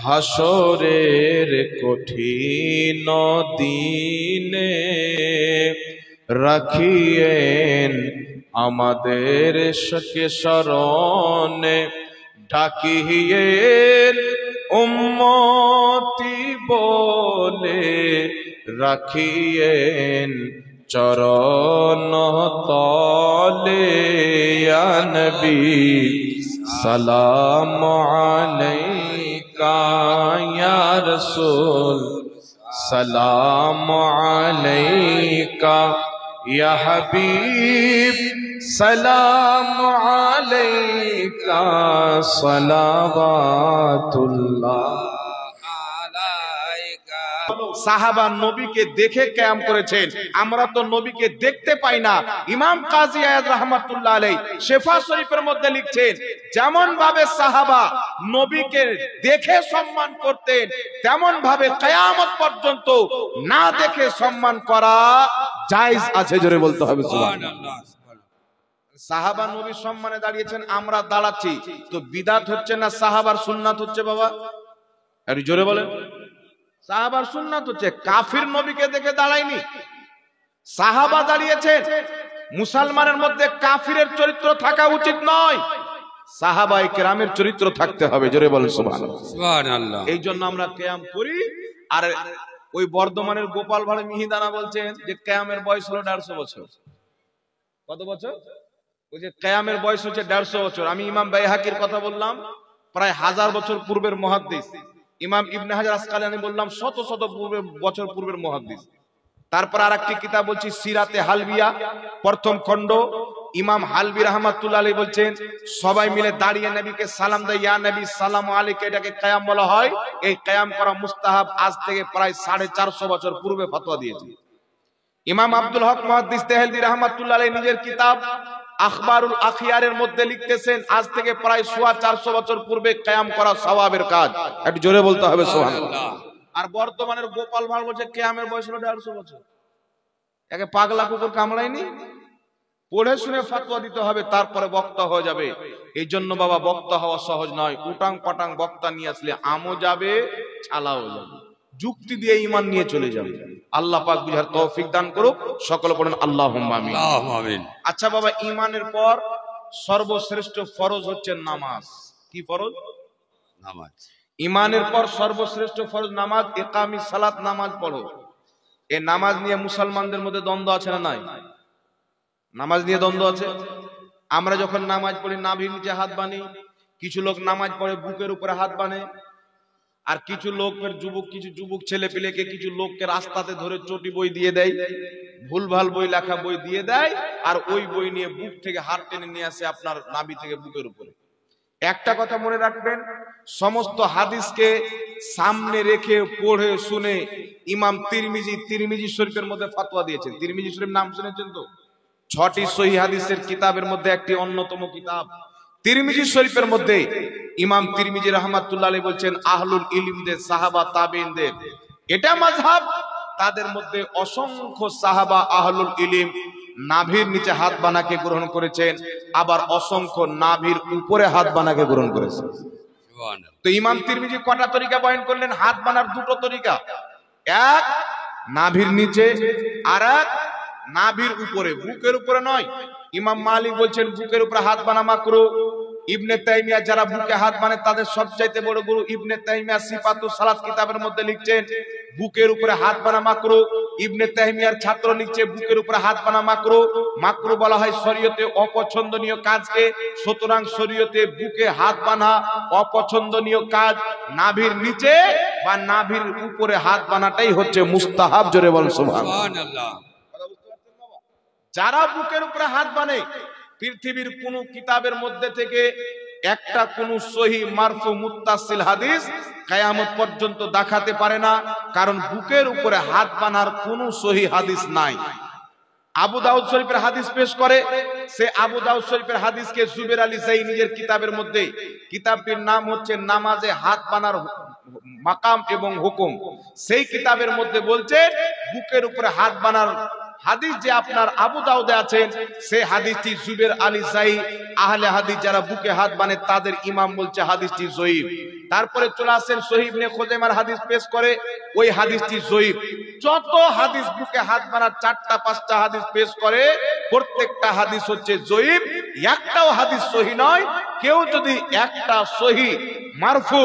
হাসরের কঠিন দিনে রাখিয়েন আমাদের সকে স্মরণে, ডাকিয়েন উম্মতি বলে, রাখিয়েন চরণ তলে। ইয়া নবী সালাম আলাইকা, ইয়া রাসূল সালাম আলাইকা, ইয়া হাবিব সালাম আলাইকা, সালাওয়াতুল্লাহ। সাহাবা নবীকে দেখে কিয়াম করেছেন, আমরা তো নবীকে দেখতে পাই না। ইমাম কাজী আয়াদ রাহমাতুল্লাহ আলাইহি শিফা শরীফের মধ্যে লিখছেন, যেমন ভাবে সাহাবা নবীকে দেখে সম্মান করতেন, তেমন ভাবে কিয়ামত পর্যন্ত না দেখে সম্মান করা জায়েজ আছে। জোরে বলতে হবে সুবহানাল্লাহ। সাহাবা নবীর সম্মানে দাঁড়িয়েছেন, আমরা দাঁড়াচ্ছি, তো বিদআত হচ্ছে না সাহাবার সুন্নাত হচ্ছে? বাবা আরে জোরে বলেন। সাহাবার সুন্নাত হচ্ছে, কাফির নবীকে দেখে দাঁড়ায়নি, সাহাবা দাঁড়িয়েছেন। মুসলমানের মধ্যে কাফিরের চরিত্র থাকা উচিত নয়, সাহাবায়ে কেরামের চরিত্র থাকতে হবে। জোরে বলেন সুবহানাল্লাহ। এই জন্য আমরা কিয়াম করি। আর ওই বর্ধমানের গোপাল ভাড়ে মিহিদানা বলছেন যে কিয়ামের বয়স হলো 150 বছর। কত বছর? ওই যে কিয়ামের বয়স হচ্ছে 150 বছর। আমি ইমাম বাইহাকির কথা বললাম, প্রায় 1000 বছর পূর্বের মুহাদ্দিস। ইমাম ইবনে হাজার আসকালানি বললাম শত শত বছর পূর্বের মুহাদ্দিস। তারপর আরেকটি কিতাব বলছি সিরাতে হালবিয়া, প্রথম খণ্ড। ইমাম হালবি রাহমাতুল্লাহ আলাইহি বলছেন, সবাই মিলে দাঁড়িয়ে নবীকে সালাম দেয়, ইয়া নবী সালামু আলাইকা, এটাকে কিয়াম বলা হয়। এই কিয়াম করা মুস্তাহাব আজ থেকে প্রায় 450 বছর পূর্বে ফতোয়া দিয়েছে। ইমাম আব্দুল হক মুহাদ্দিস দেহলভী রাহমাতুল্লাহ আলাইহি নিজের কিতাব আখবারুল আখিয়ারের মধ্যে লিখতেছেন, আজ থেকে প্রায় 450 বছর পূর্বে কিয়াম করা সওয়াবের কাজ। একটু জোরে বলতে হবে সুবহানাল্লাহ। আর বর্তমানের গোপাল ভাড় বলছে কিয়ামের বয়স হলো 150 বছর। একে পাগলা কুকুর কামড়ায়নি? পড়ে শুনে ফতোয়া দিতে হবে, তারপরে বক্তা হয়ে যাবে। এই জন্য বাবা বক্তা হওয়া সহজ নয়। উটাং পাটাং বক্তা নিয়ে আসলে আমও যাবে, ছালাও যাবে, যুক্তি দিয়ে ঈমান নিয়ে চলে যাবে। আল্লাহ পাক বুঝার তৌফিক দান করুক। সকলে পড়েন আল্লাহুম্মা আমিন। আমিন। আচ্ছা বাবা, ঈমানের পর সর্বশ্রেষ্ঠ ফরজ হচ্ছে নামাজ। কি ফরজ? নামাজ। ঈমানের পর সর্বশ্রেষ্ঠ ফরজ নামাজ। ইকামিস সালাত, নামাজ পড়ো। এই নামাজ নিয়ে মুসলমানদের মধ্যে দ্বন্দ্ব আছে না নাই? নামাজ নিয়ে দ্বন্দ্ব আছে। আমরা যখন নামাজ পড়ি নাভির নিচে হাত বানি, কিছু লোক নামাজ পড়ে বুকের উপরে হাত বানে, আর কিছু লোকের কিছু যুবক ছেলে পেলেকে কিছু লোককে রাস্তাতে ধরে চটি বই দিয়ে দেয়, ভুলভাল বই লেখা বই দিয়ে দেয়, আর ওই বই নিয়ে বুক থেকে হাত টেনে নিয়ে আসে আপনার নাভি থেকে বুকের উপরে। একটা কথা মনে রাখবেন, সমস্ত হাদিসকে সামনে রেখে পড়ে শুনে ইমাম তিরমিজি শরীফের মধ্যে ফতোয়া দিয়েছেন। তিরমিজি শরীফ নাম শুনেছেন তো? 6টি সহিহ হাদিসের কিতাবের মধ্যে একটি অন্যতম কিতাব তিরমিজি শরীফের মধ্যে ইমাম তিরমিজি রাহমাতুল্লাহ আলাইহি বলছেন, আহলুল ইলমদের, সাহাবা তাবেঈনদের এটা মাযহাব। তাদের মধ্যে অসংখ্য সাহাবা আহলুল ইলম নাভির নিচে হাত বানাকে গ্রহণ করেছেন, আবার অসংখ্য নাভির উপরে হাত বানাকে গ্রহণ করেছেন। তো ইমাম তিরমিজি কটা তরিকা বয়ান করলেন? হাত বানার দুটো তরিকা, এক নাভির নিচে, আর এক নাভির উপরে, বুকের উপরে নয়। ইমাম মালিক বলছেন বুকের উপরে হাত বানা মাকরুহ। ইবনে তাইমিয়া যারা বুকে হাত বানে তাদের সবচাইতে বড় গুরু ইবনে তাইমিয়া সিফাতুস সালাত কিতাবের মধ্যে লিখছেন বুকের উপরে হাত বানা মাকরুহ। ইবনে তাইমিয়ার ছাত্র লিখছে বুকের উপরে হাত বানা মাকরুহ। মাকরুহ বলা হয় শরীয়তে অপছন্দনীয় কাজকে, সুতরাং শরীয়তে বুকে হাত বানা অপছন্দনীয় কাজ। নাভির নিচে বা নাভির উপরে হাত বানাটাই হচ্ছে মুস্তাহাব। জোরে বল সুবহানাল্লাহ। যারা বুকের উপরে হাত বানে, পৃথিবীর কোন কিতাবের মধ্যে থেকে একটা কোন সহিহ মারফু মুত্তাসিল হাদিস কিয়ামত পর্যন্ত দেখাতে পারে না, কারণ বুকের উপরে হাত বানার কোন সহিহ হাদিস নাই। আবু দাউদ শরীফের হাদিস পেশ করে, সে আবু দাউদ শরীফের হাদিসকে জুবের আলী জাই নিজের কিতাবের মধ্যে, কিতাবটির নাম হচ্ছে নামাজে হাত বানার মাকাম এবং হুকুম, সেই কিতাবের মধ্যে বলছে বুকের উপরে হাত বানার হাদিস যে আপনার আবু দাউদে আছেন, সেই হাদিসটি জুবের আলী জাই আহলে হাদিস যারা বুকে হাত বানে তাদের ইমাম বলছে হাদিসটি জয়ীফ। তারপরে চলে আসেন সহিহ ইবনে খুজাইমার হাদিস পেশ করে, ওই হাদিসটি জয়ীফ। যত হাদিস বুকে হাত বানার 4টা 5টা হাদিস পেশ করে, প্রত্যেকটা হাদিস হচ্ছে জয়ীফ, একটাও হাদিস সহিহ নয়। কেউ যদি একটা সহিহ মারফু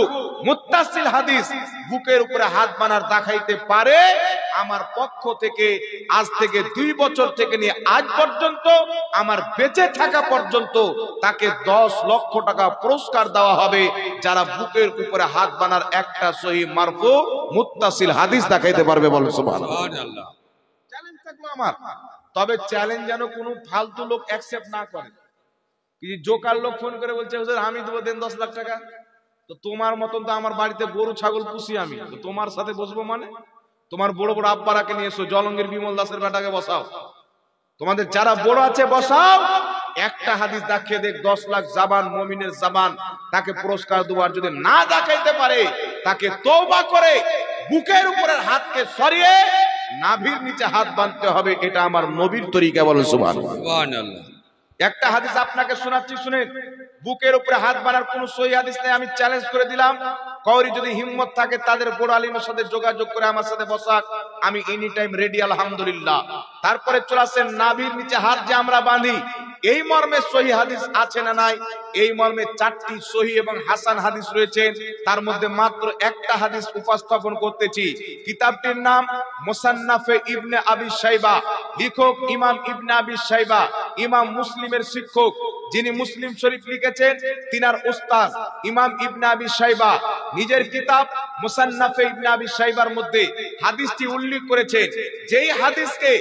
মুত্তাসিল হাদিস বুকের উপরে হাত বানার দেখাইতে পারে, আমার পক্ষ থেকে আজ থেকে 2 বছর থেকে নিয়ে আজ পর্যন্ত, আমার বেঁচে থাকা পর্যন্ত তাকে 10 লক্ষ টাকা পুরস্কার দেওয়া হবে, যারা বুকের উপরে হাত বানার একটা সহিহ মারফু মুত্তাসিল হাদিস দেখাইতে পারবে। বলেন সুবহানাল্লাহ। চ্যালেঞ্জ থাকলো আমার, তবে চ্যালেঞ্জ যেন কোনো ফালতু লোক অ্যাকসেপ্ট না করে। কিছু জোকার লোক ফোন করে বলছে, হুজুর আমি দেবো, দেন 10 লাখ টাকা। তো তোমার মতন তো আমার বাড়িতে গরু ছাগল পুষি আমি, তো তোমার সাথে বসবো মানে? তোমার বড় বড় আব্বারাকে নিয়ে এসো, জলঙ্গির বিমল দাসের বেটাকে বসাও, তোমাদের যারা বড় আছে বসাও, একটা হাদিস দেখিয়ে দেখ 10 লাখ জাবান, মুমিনের জাবান, তাকে পুরস্কার দেওয়ার। যদি না দেখাইতে পারে, তাকে তওবা করে বুকের উপরের হাতকে সরিয়ে নাভির নিচে হাত বাঁধতে হবে। এটা আমার নবীর তরিকা। বলেন সুবহানাল্লাহ। একটা হাদিস আপনাকে শোনাচ্ছি, শুনেন। বুকের উপরে হাত বানার কোন সহিহ হাদিস নেই। আমি চ্যালেঞ্জ করে দিলাম, কাউরি যদি হিম্মত থাকে তাদের বড় আলিমের সাথে যোগাযোগ করে আমার সাথে বসাক, আমি এনি টাইম রেডি, আলহামদুলিল্লাহ। তারপরে চলে আসেন নাভির নিচে হাত যে আমরা বাঁধি, এই মর্মে সহিহ হাদিস আছে না নাই? এই মর্মে 4টি সহিহ এবং হাসান হাদিস রয়েছে। তার মধ্যে মাত্র একটা হাদিস উপস্থাপন করতেছি। কিতাবটির নাম মুসান্নাফে ইবনে আবি শাইবা, লেখক ইমাম ইবনে আবি শাইবা, ইমাম মুসলিমের শিক্ষক, যিনি মুসলিম শরীফ লিখেছেন, তিনার উস্তাদ ইমাম ইবনে আবি শাইবা নিজের কিতাব মুসান্নাফে ইবনে আবি শাইবার মধ্যে হাদিসটি উল্লেখ করেছেন। যেই হাদিসকে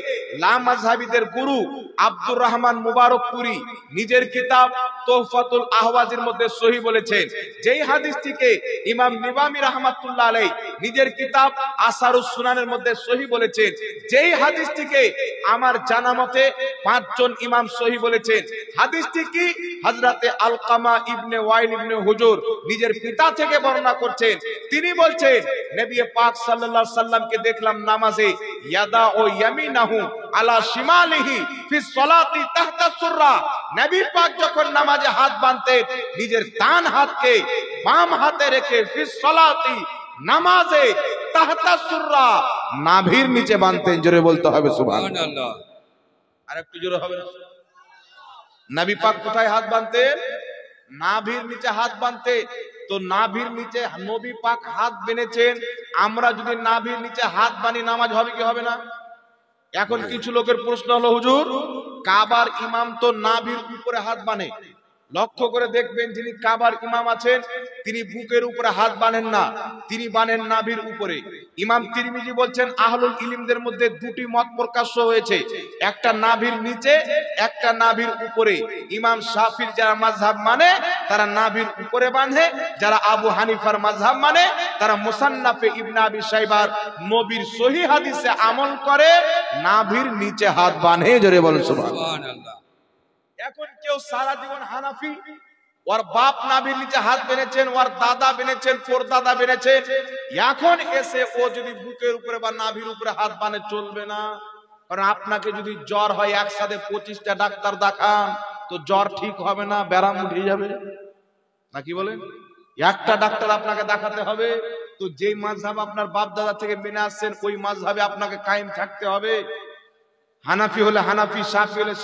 লামাযহাবীদের গুরু আব্দুর রহমান মুবারকপুরি নিজের কিতাব তোহফাতুল আহওয়াজের মধ্যে সহিহ বলেছেন। যেই হাদিসটিকে ইমাম নিবামি রাহমাতুল্লাহ আলাইহি নিজের কিতাব আসারুস সুনানের মধ্যে সহিহ বলেছেন। যেই হাদিসটিকে আমার জানা মতে 5 জন ইমাম সহিহ বলেছেন। হাদিসটি কি? হযরতে আলকামা ইবনে ওয়াইল ইবনে হুজুর নিজের পিতা থেকে বর্ণনা করছেন। তিনি বলছেন, নবী পাক সাল্লাল্লাহু আলাইহি সাল্লামকে দেখলাম নামাজে, ইয়াদা ও ইয়ামিনাহু আলা শিমালিহি ফি সলাতি তাহতা সুররা। নবী পাক যখন নামাজে হাত বাঁধতেন, নিজের ডান হাতকে বাম হাতে রেখে ফি সলাতি নামাজে তাহতা সুররা নাভির নিচে বাঁধতেন। জোরে বলতে হবে সুবহানাল্লাহ। আর একটু জোরে হবে না? নবী পাক কোথায় হাত বাঁধতেন? নাভির নিচে হাত বাঁধতেন। তো নাভির নিচে নবী পাক হাত বেঁধেছেন, আমরা যদি নাভির নিচে হাত বাঁধি নামাজ হবে কি হবে না? এখন কিছু লোকের প্রশ্ন হলো, হুজুর কাবার ইমাম তো নাভির উপরে হাত বাঁধে। লক্ষ্য করে দেখবেন, যিনি কাবার ইমাম আছেন তিনি বুকের উপরে হাত বাঁধেন না, তিনি বাঁধেন নাভির উপরে। ইমাম তিরমিজি বলছেন, আহলুল ইলমদের মধ্যে 2টি মত প্রকাশ্য হয়েছে, একটা নাভির নিচে, একটা নাভির উপরে। ইমাম শাফির যারা মাযহাব মানে তারা নাভির উপরে বাঁধে, যারা আবু হানিফার মাযহাব মানে তারা মুসান্নাফে ইবনে আবি শাইবার নবীর সহিহ হাদিসে আমল করে নাভির নিচে হাত বাঁধে। জোরে বলেন সুবহানাল্লাহ। এখন কেউ সারা জীবন হানাফি, ওর বাপ নাভির নিচে হাত বেঁধেছেন, ওর দাদা বেঁধেছেন, পরদাদা বেঁধেছেন, এখন এসে ও যদি বুকের উপরে বা নাভির উপরে হাত বাঁধে চলবে না। কারণ আপনাকে যদি জ্বর হয় একসাথে 25টা ডাক্তার দেখান তো জ্বর ঠিক হবে না, ব্যারাম উঠে যাবে না, কি বলেন? একটা ডাক্তার আপনাকে দেখাতে হবে। তো যেই মাযহাব আপনার বাপ দাদা থেকে মেনে আসছেন ওই মাযহাবে আপনাকে কায়েম থাকতে হবে। হানাফি হলে হানাফি, শাফি হলে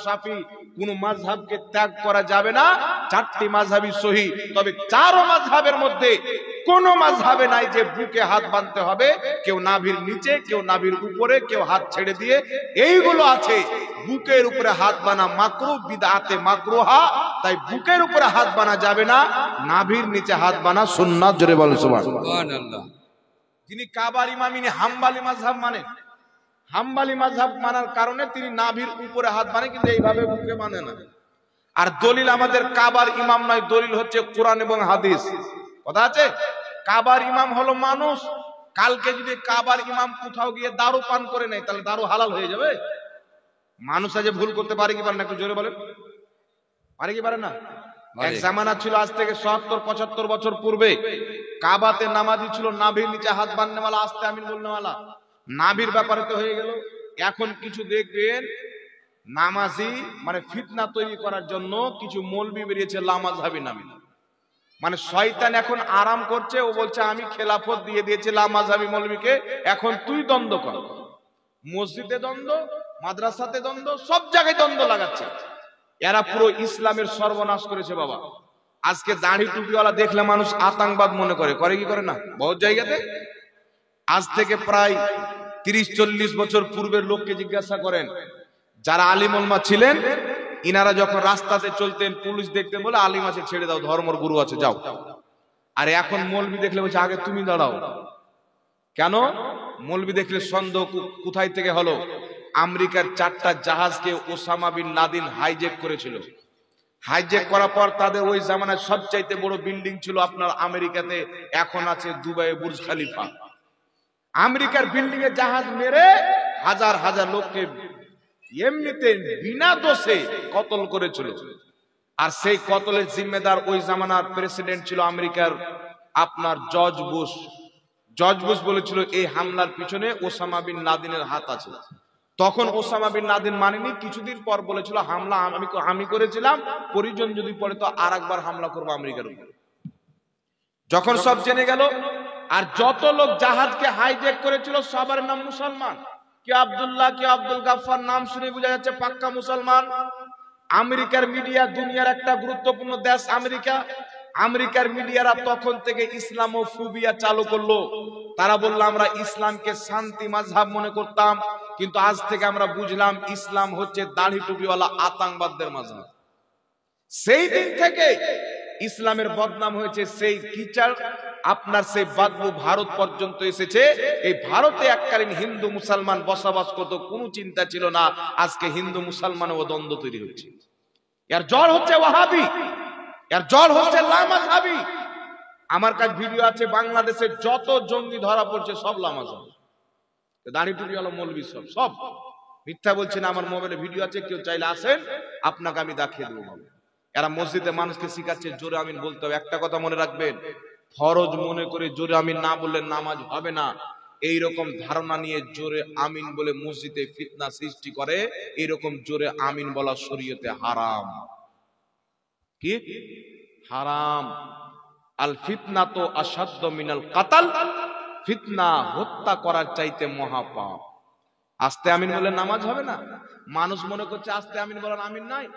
শাফি, কোন মাযহাবকে ত্যাগ করা যাবে না। 4টি মাযহাবই সহিহ, তবে 4 মাযহাবের মধ্যে কোন মাযহাবে নাই যে বুকে হাত বাঁধতে হবে, কেউ নাভির নিচে, কেউ নাভির উপরে, কেউ হাত ছেড়ে দিয়ে, এইগুলো আছে। বুকের উপরে হাত বানা মাকরুহ, বিদআতে মাকরুহা, তাই বুকের উপরে হাত বানা যাবে না, নাভির নিচে হাত বানা সুন্নাত। জোরে বলেন সুবহানাল্লাহ। যিনি কাবার ইমাম, ইনি হাম্বলি মাযহাব মানেন। হাম্বলি মাযহাব মানার কারণে তিনি নাভির উপরে হাত বাঁধে, কিন্তু এইভাবে বুকে বাঁধে না। আর দলিল আমাদের কাবার ইমাম নয়, দলিল হচ্ছে কোরআন এবং হাদিস। কথা আছে? কাবার ইমাম হলো মানুষ। কালকে যদি কাবার ইমাম কোথাও গিয়ে দারু পান করে নেয়, তাহলে দারু হালাল হয়ে যাবে? মানুষ আজ ভুল করতে পারে কি পারে না? একটু জোরে বলেন, পারে কি পারে না? এক জামানা ছিল, আজ থেকে 70-75 বছর পূর্বে, কাবাতে নামাজি ছিল নাভির নিচে হাত বাঁধনেওয়ালা, আস্তে আমিন বলনেওয়ালা। নাভির ব্যাপারে তো হয়ে গেল। এখন কিছু দেখবেন নামাজি মানে ফিতনা তৈরি করার জন্য কিছু মৌলবি বেরিয়েছে লামাযহাবী নামে। মানে শয়তান এখন আরাম করছে, ও বলছে আমি খেলাফত দিয়ে দিয়েছি লামাযহাবী মৌলবীকে, এখন তুই দ্বন্দ্ব কর। মসজিদে দ্বন্দ্ব, মাদ্রাসাতে দ্বন্দ্ব, সব জায়গায় দ্বন্দ্ব লাগাচ্ছে। এরা পুরো ইসলামের সর্বনাশ করেছে বাবা। আজকে দাড়ি টুপিওয়ালা দেখলে মানুষ আতঙ্কবাদ মনে করে, করে কি করে না বহু জায়গাতে। আজ থেকে প্রায় 30-40 বছর পূর্বের লোককে জিজ্ঞাসা করেন, যারা আলিম ওলামা ছিলেন, ইনারা যখন রাস্তাতে চলতেন পুলিশ দেখতেন বলে আলিম আছে ছেড়ে দাও, ধর্মর গুরু আছে যাও। আর এখন মৌলবি দেখলে বলছে আগে তুমি দাঁড়াও। কেন? মৌলবি দেখলে সন্দেহ কোথায় থেকে হলো? আমেরিকার 4টা জাহাজকে ওসামা বিন লাদেন হাইজ্যাক করেছিল। হাইজ্যাক করার পর তাদের ওই জামানায় সবচাইতে বড় বিল্ডিং ছিল আপনার আমেরিকাতে, এখন আছে দুবাই বুর্জ খলিফা। আমেরিকার বিল্ডিং এ জাহাজ মেরে হাজার হাজার লোককে এমনিতে বিনা দোষে কতল করেছিল। আর সেই কতলের জিম্মেদার ওই জামানার প্রেসিডেন্ট ছিল আমেরিকার আপনার জর্জ বুশ। জর্জ বুশ বলেছিল এই হামলার পিছনে ওসামা বিন লাদেনের হাত আছে। তখন ওসামা বিন লাদেন মানেনি, কিছুদিন পর বলেছিল হামলা আমি করেছিলাম, পরিজন যদি পড়ে তো আরেকবার হামলা করবো আমেরিকার উপরে। যখন সব জেনে গেল, আর যত লোক জাহাজকে হাইজ্যাক করেছিল সবার নাম মুসলমান, কে আব্দুল্লাহ কে আব্দুল গাফফার, নাম শুনে বোঝা যাচ্ছে পাক্কা মুসলমান। আমেরিকার মিডিয়া, দুনিয়ার একটা গুরুত্বপূর্ণ দেশ আমেরিকা, আমেরিকার মিডিয়ারা তখন থেকে ইসলামোফোবিয়া চালু করলো। তারা বলল আমরা ইসলামকে শান্তি মাযহাব মনে করতাম, কিন্তু আজ থেকে আমরা বুঝলাম ইসলাম হচ্ছে দাড়ি টুপিওয়ালা আতঙ্কবাদদের মাযহাব। সেই দিন থেকে ইসলামের বদনাম হয়েছে। সেই কিচার আপনার সেই বাদবু ভারত পর্যন্ত এসেছে। এই ভারতে এককালীন হিন্দু মুসলমান বসবাস করত, কোনো চিন্তা ছিল না। আজকে হিন্দু মুসলমানও দ্বন্দ্ব তৈরি হচ্ছে। এর জড় হচ্ছে ওয়াহাবি, এর জড় হচ্ছে লামাযহাবী। আমার কাছে ভিডিও আছে, বাংলাদেশের যত জঙ্গি ধরা পড়ছে সব লামাযহাবী, দাড়ি টুপিওয়ালা মৌলবী, সব মিথ্যা বলছে না। আমার মোবাইলে ভিডিও আছে, কেউ চাইলে আসেন, আপনাকে আমি দেখিয়ে দেবো। এরা মসজিদে মানুষকে শিখাচ্ছে জোরে আমিন বলতে হবে। একটা কথা মনে রাখবেন, ফরজ মনে করে জোরে আমিন না বললে নামাজ হবে না। এইরকম ধারণা নিয়ে জোরে আমিন বলে মসজিদে ফিতনা সৃষ্টি করে, এইরকম জোরে আমিন বলা শরীয়তে হারাম। কি হারাম? আল ফিতনা তো আসাদ্দ মিনাল কাতাল, ফিতনা হত্যা করার চাইতে মহাপাপ। আস্তে আমিন বলে নামাজ হবে না। মানুষ মনে করছে আস্তে আমিন বলার আমিন নাই।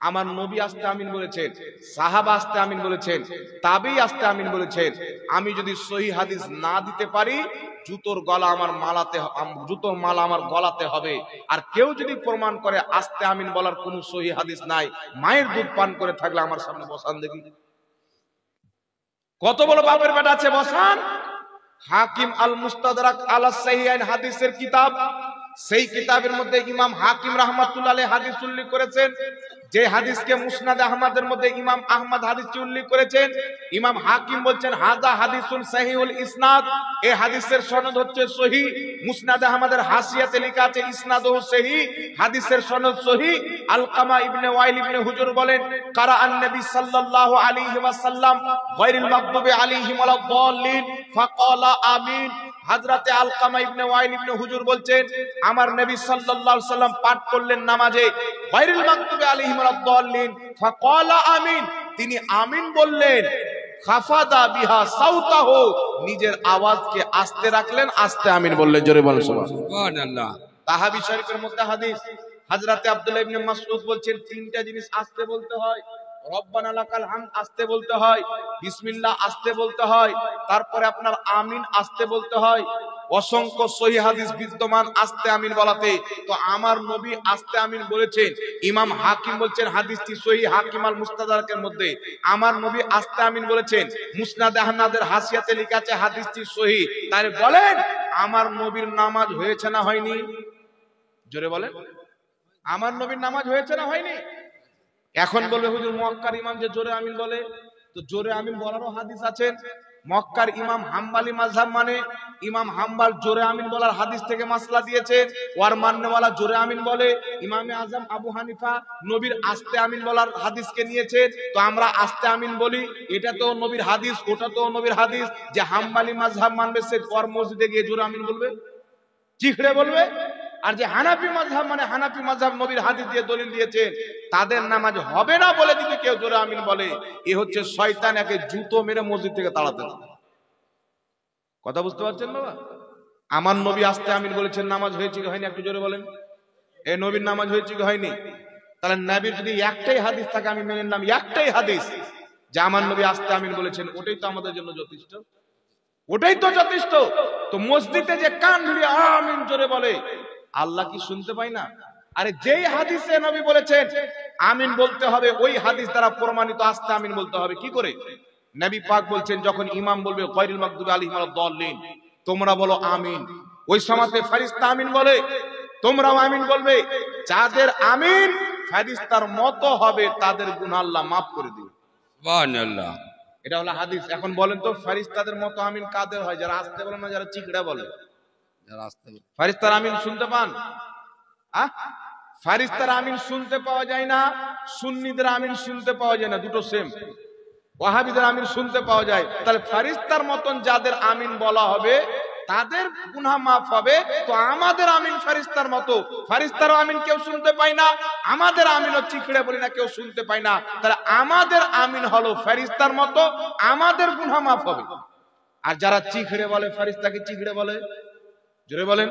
আমার নবী আস্তে আমিন বলেছেন, সাহাবা আস্তে আমিন বলেছেন, তাবেঈ আস্তে আমিন বলেছেন। আমি যদি সহিহ হাদিস না দিতে পারি, জুতোর গলা আমার মালাতে, জুতোর মালা আমার গলাতে হবে। আর কেউ যদি প্রমাণ করে আস্তে আমিন বলার কোনো সহিহ হাদিস নাই, মায়ের দুধ পান করে থাকলে আমার সামনে বসান দেখি। কত বড় বাপের বেটা আছে, বসান। হাকিম আল মুস্তাদরাক আলা সাহিহাইন হাদিসের কিতাব, সেই কিতাবের মধ্যে ইমাম হাকিম রাহমাতুল্লাহ আলাইহি হাদিস উল্লেখ করেছেন। যে হাদিসকে মুসনাদ আহমদের মধ্যে ইমাম আহমদ হাদিসটি উল্লেখ করেছেন। ইমাম হাকিম বলছেন হাযা হাদিসুন সহিহুল ইসনাদ, এই হাদিসের সনদ হচ্ছে সহিহ। মুসনাদ আহমদের হাসিয়াতে লেখা আছে ইসনাদুহু সহিহ, হাদিসের সনদ সহিহ। আলকামা ইবনে ওয়াইল ইবনে হুজুর বলেন কারা আন-নবী সাল্লাল্লাহু আলাইহি ওয়াসাল্লাম গায়রিল মাগদুবি আলাইহিম ওয়ালাদ দাল্লিন ফাকালা আমিন। হযরতে আলকামা ইবনে ওয়াইল ইবনে হুজুর বলছেন আমার নবী সাল্লাল্লাহু আলাইহি ওয়াসাল্লাম পাঠ করলেন নামাজে গায়রিল মাগদুবি আলাইহিম ওয়ালাদ দাল্লিন ফাকালা আমিন, তিনি আমিন বললেন। খাফাদা বিহা সাউতাহু, নিজের আওয়াজকে আস্তে রাখলেন, আস্তে আমিন বললেন। জোরে বলেন সুবহানাল্লাহ। তাহাবী শরীফের মধ্যে হাদিস, হযরতে আব্দুল্লাহ ইবনে মাসউদ বলছেন তিনটা জিনিস আস্তে বলতে হয়। রব্বানা লাকাল হামদ আস্তে বলতে হয়, বিসমিল্লাহ আস্তে বলতে হয়, তারপরে আপনার আমিন আস্তে বলতে হয়। অসংখ্য সহিহ হাদিস বিদ্যমান আস্তে আমিন বলাতে। তো আমার নবী আস্তে আমিন বলেছেন। ইমাম হাকিম বলছেন হাদিসটি সহিহ, হাকিম আল মুস্তাদরাকের মধ্যে আমার নবী আস্তে আমিন বলেছেন। মুসনাদ আহমদের হাসিয়াতে লেখা আছে হাদিসটি সহিহ। তাহলে বলেন আমার নবীর নামাজ হয়েছে না হয়নি? জোরে বলেন, আমার নবীর নামাজ হয়েছে না হয়নি? এখন বলবে হুজুর মক্কার ইমাম যে জোরে আমিন বলে, তো জোরে আমিন বলারও হাদিস আছে। মক্কার ইমাম হাম্বালি মাযহাব মানে ইমাম হাম্বাল জোরে আমিন বলার হাদিস থেকে মাসলা দিয়েছে। ওয়ার মান্নেওয়ালা জোরে আমিন বলে। ইমামে আজম আবু হানিফা নবীর আস্তে আমিন বলার হাদিসকে নিয়েছে। তো আমরা আস্তে আমিন বলি, এটা তো নবীর হাদিস, ওটা তো নবীর হাদিস। যে হাম্বালি মাযহাব মানবে সে ওর মসজিদে গিয়ে জোরে আমিন বলবে, চিখড়ে বলবে। আর যে হানাফি মাযহাব মানে হানাফি মাযহাব নবীর হাদিস দিয়ে দলিল দিয়েছেন, তাদের নামাজ হবে না বলে যদি কেউ জোরে আমিন বলে, এ হচ্ছে শয়তান, একে জুতো মেরে মসজিদ থেকে তাড়াতে হবে। কথা বুঝতে পারছেন বাবা? আমার নবী আস্তে আমিন বলেছেন, নামাজ হয়েছে কি হয়নি একটু জোরে বলেন। এই নবীর নামাজ হয়েছে কি হয়নি? তাহলে নবীর যদি একটাই হাদিস থাকে, আমি মেনে নিলাম একটাই হাদিস যে আমার নবী আস্তে আমিন বলেছেন, ওটাই তো আমাদের জন্য যথেষ্ট, ওটাই তো যথেষ্ট। তো মসজিদে যে কান ধরে আমিন জোরে বলে, আল্লাহ কি শুনতে পায় না? আরে যেই হাদিসে নবী বলেছেন আমিন বলতে হবে, ওই হাদিস দ্বারা প্রমাণিত আস্তে আমিন বলতে হবে। কি করে? নবী পাক বলছেন, যখন ইমাম বলবে গায়রুল মাগদুবি আলাইহিম ওয়ালাদ-দাল্লিন, তোমরা বলো আমিন, ওই সময়তে ফেরেশতা আমিন বলে, তোমরাও আমিন বলবে। যাদের আমিন ফেরেশতার মতো হবে, তাদের গুনাহ আল্লাহ maaf করে দিবে। সুবহানাল্লাহ। এটা হলো হাদিস। এখন বলেন তো, ফেরেশতাদের মতো আমিন কাদের হয়? যারা আস্তে বলে না, যারা চিকড়া বলে? যারা আস্তে বলে। ফেরেশতার আমিন শুনতে পান? ফেরেশতার আমিন শুনতে পাওয়া যায় না, সুন্নিদের আমিন শুনতে পাওয়া যায় না, দুটো সেম। ওয়াহাবিদের আমিন শুনতে পাওয়া যায়। তাহলে ফেরেশতার মতন যাদের আমিন বলা হবে, তাদের গুনাহ maaf হবে। তো আমাদের আমিন ফেরেশতার মতো, ফেরেশতার আমিন কেউ শুনতে পায় না, আমাদের আমিনও চিকড়ে বলি না, কেউ শুনতে পায় না। তাহলে আমাদের আমিন হলো ফেরেশতার মতো, আমাদের গুনাহ maaf হবে। আর যারা চিকড়ে বলে, ফেরেশতাকে চিকড়ে বলে, জোরে বলেন,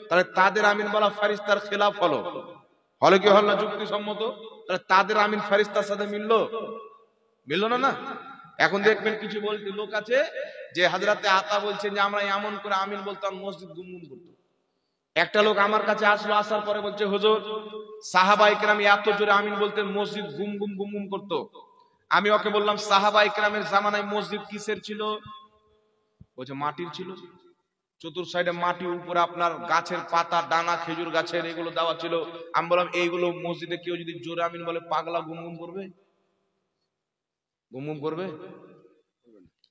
তাহলে তাদের আমিন বলা ফেরেশতার খেলাফ হলো। হলো কি হলো না যুক্তিসম্মত? তাহলে তাদের আমিন ফেরেশতার সাথে মিললো? মিললো না। না, এখন দেখবেন কিছু বলতে লোক আছে যে হযরতে আতা বলছেন যে আমরা এমন করে আমিন বলতাম মসজিদ গুমগুম করতো। একটা লোক আমার কাছে আসলো, আসার পরে বলছে, হুজুর সাহাবায়ে কেরাম এত জোরে আমিন বলতেন মসজিদ গুমগুম গুমগুম করতো। আমি ওকে বললাম, সাহাবায়ে কেরামের জামানায় মসজিদ কিসের ছিল? বলছে মাটির ছিল, চতুর সাইডে মাটি, উপরে আপনার গাছের পাতা, ডানা, খেজুর গাছের এগুলো দেওয়া ছিল। আমি বললাম, এইগুলো মসজিদে কেউ যদি জোরে আমিন বলে, পাগলা গুমগুম করবে? গুমগুম করবে?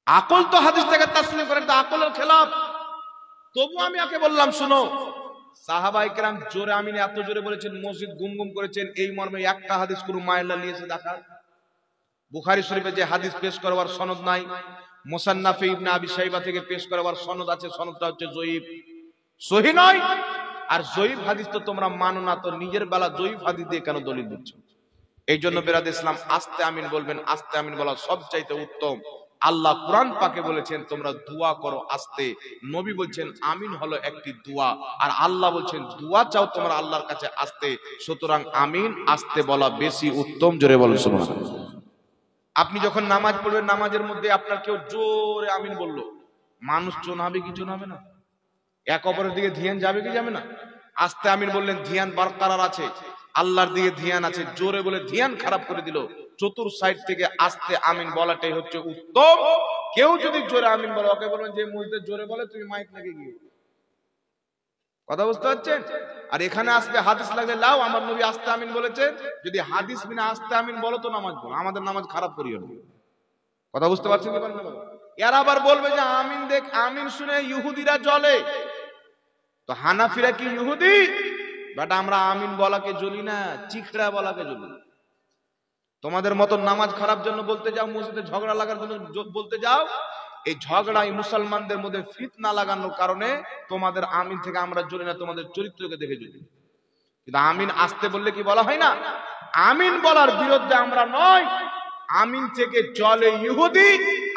আকল তো হাদিস থেকে তাসলিম করে, তো আকলের খেলাফ। তবু আমি ওকে বললাম, শুনো, সাহাবায়ে কেরাম জোরে আমিন এত জোরে বলেছেন মসজিদ গুমগুম করেছেন, এই মর্মে একটা হাদিস কোন মায়েল্লা নিয়েছে দেখা? বুখারী শরীফে যে হাদিস পেশ করবার সনদ নাই, মুসান্নাফে ইবনে আবি শাইবা থেকে পেশ করবার সনদ আছে, সনদটা হচ্ছে জয়ীফ, সহিহ নয়। আর জয়ীফ হাদিস তো তোমরা মানো না, তো নিজের বেলা জয়ীফ হাদিস দিয়ে কেন দলিল দিচ্ছ? এই জন্য বেরাদ ইসলাম আস্তে আমিন বলবেন, আস্তে আমিন বলা সবচাইতে উত্তম। আল্লাহ কুরআন পাকে বলেছেন তোমরা দোয়া করো আস্তে, নবী বলছেন আমিন হলো একটি দোয়া, আর আল্লাহ বলছেন দোয়া চাও তোমরা আল্লাহর কাছে আস্তে। সুতরাং আমিন আস্তে বলা বেশি উত্তম। জোরে বলেন সুবহানাল্লাহ। আপনি যখন নামাজ পড়বেন, নামাজের মধ্যে আপনার কেউ জোরে আমিন বললো, মানুষ চোনাবে কি চোনাবে না? এক অপরের দিকে ধ্যান যাবে কি যাবে না? আস্তে আমিন বললেন, ধ্যান বরকরার আছে, আল্লাহর দিকে ধ্যান আছে। জোরে বলে ধ্যান খারাপ করে দিল। চতুর সাইড থেকে আস্তে আমিন বলাটাই হচ্ছে উত্তম। কেউ যদি জোরে আমিন বলে, ওকে বলবেন যে মসজিদে জোরে বলে তুমি মাইক লাগিয়ে গিয়ে। কথা বুঝতে পারছেন? আর এখানে আসবে হাদিস লাগলে লাও, আমার নবী আস্তে আমিন বলেছে। যদি হাদিস বিনা আস্তে আমিন বলো তো নামাজ পড়ো, আমাদের নামাজ খারাপ করিও না। কথা বুঝতে পারছেন কি পারেন না? এরা আবার বলবে যে আমিন দেখ, আমিন শুনে ইহুদিরা জ্বলে। তো হানাফিরা কি ইহুদি? বাট আমরা আমিন বলাকে জ্বলি না, চিকড়া বলাকে জ্বলি। তোমাদের মতো নামাজ খারাপ জন্য বলতে যাও, মসজিদে ঝগড়া লাগার জন্য বলতে যাও। এই ঝগড়াই মুসলমানদের মধ্যে ফিতনা লাগানোর কারণে তোমাদের আমিন থেকে আমরা জ্বলি না, তোমাদের চরিত্রকে দেখে জ্বলি। কিন্তু আমিন আসতে বললে কি বলা হয় না? আমিন বলার বিরুদ্ধে আমরা নয়, আমিন থেকে জ্বলে ইহুদি,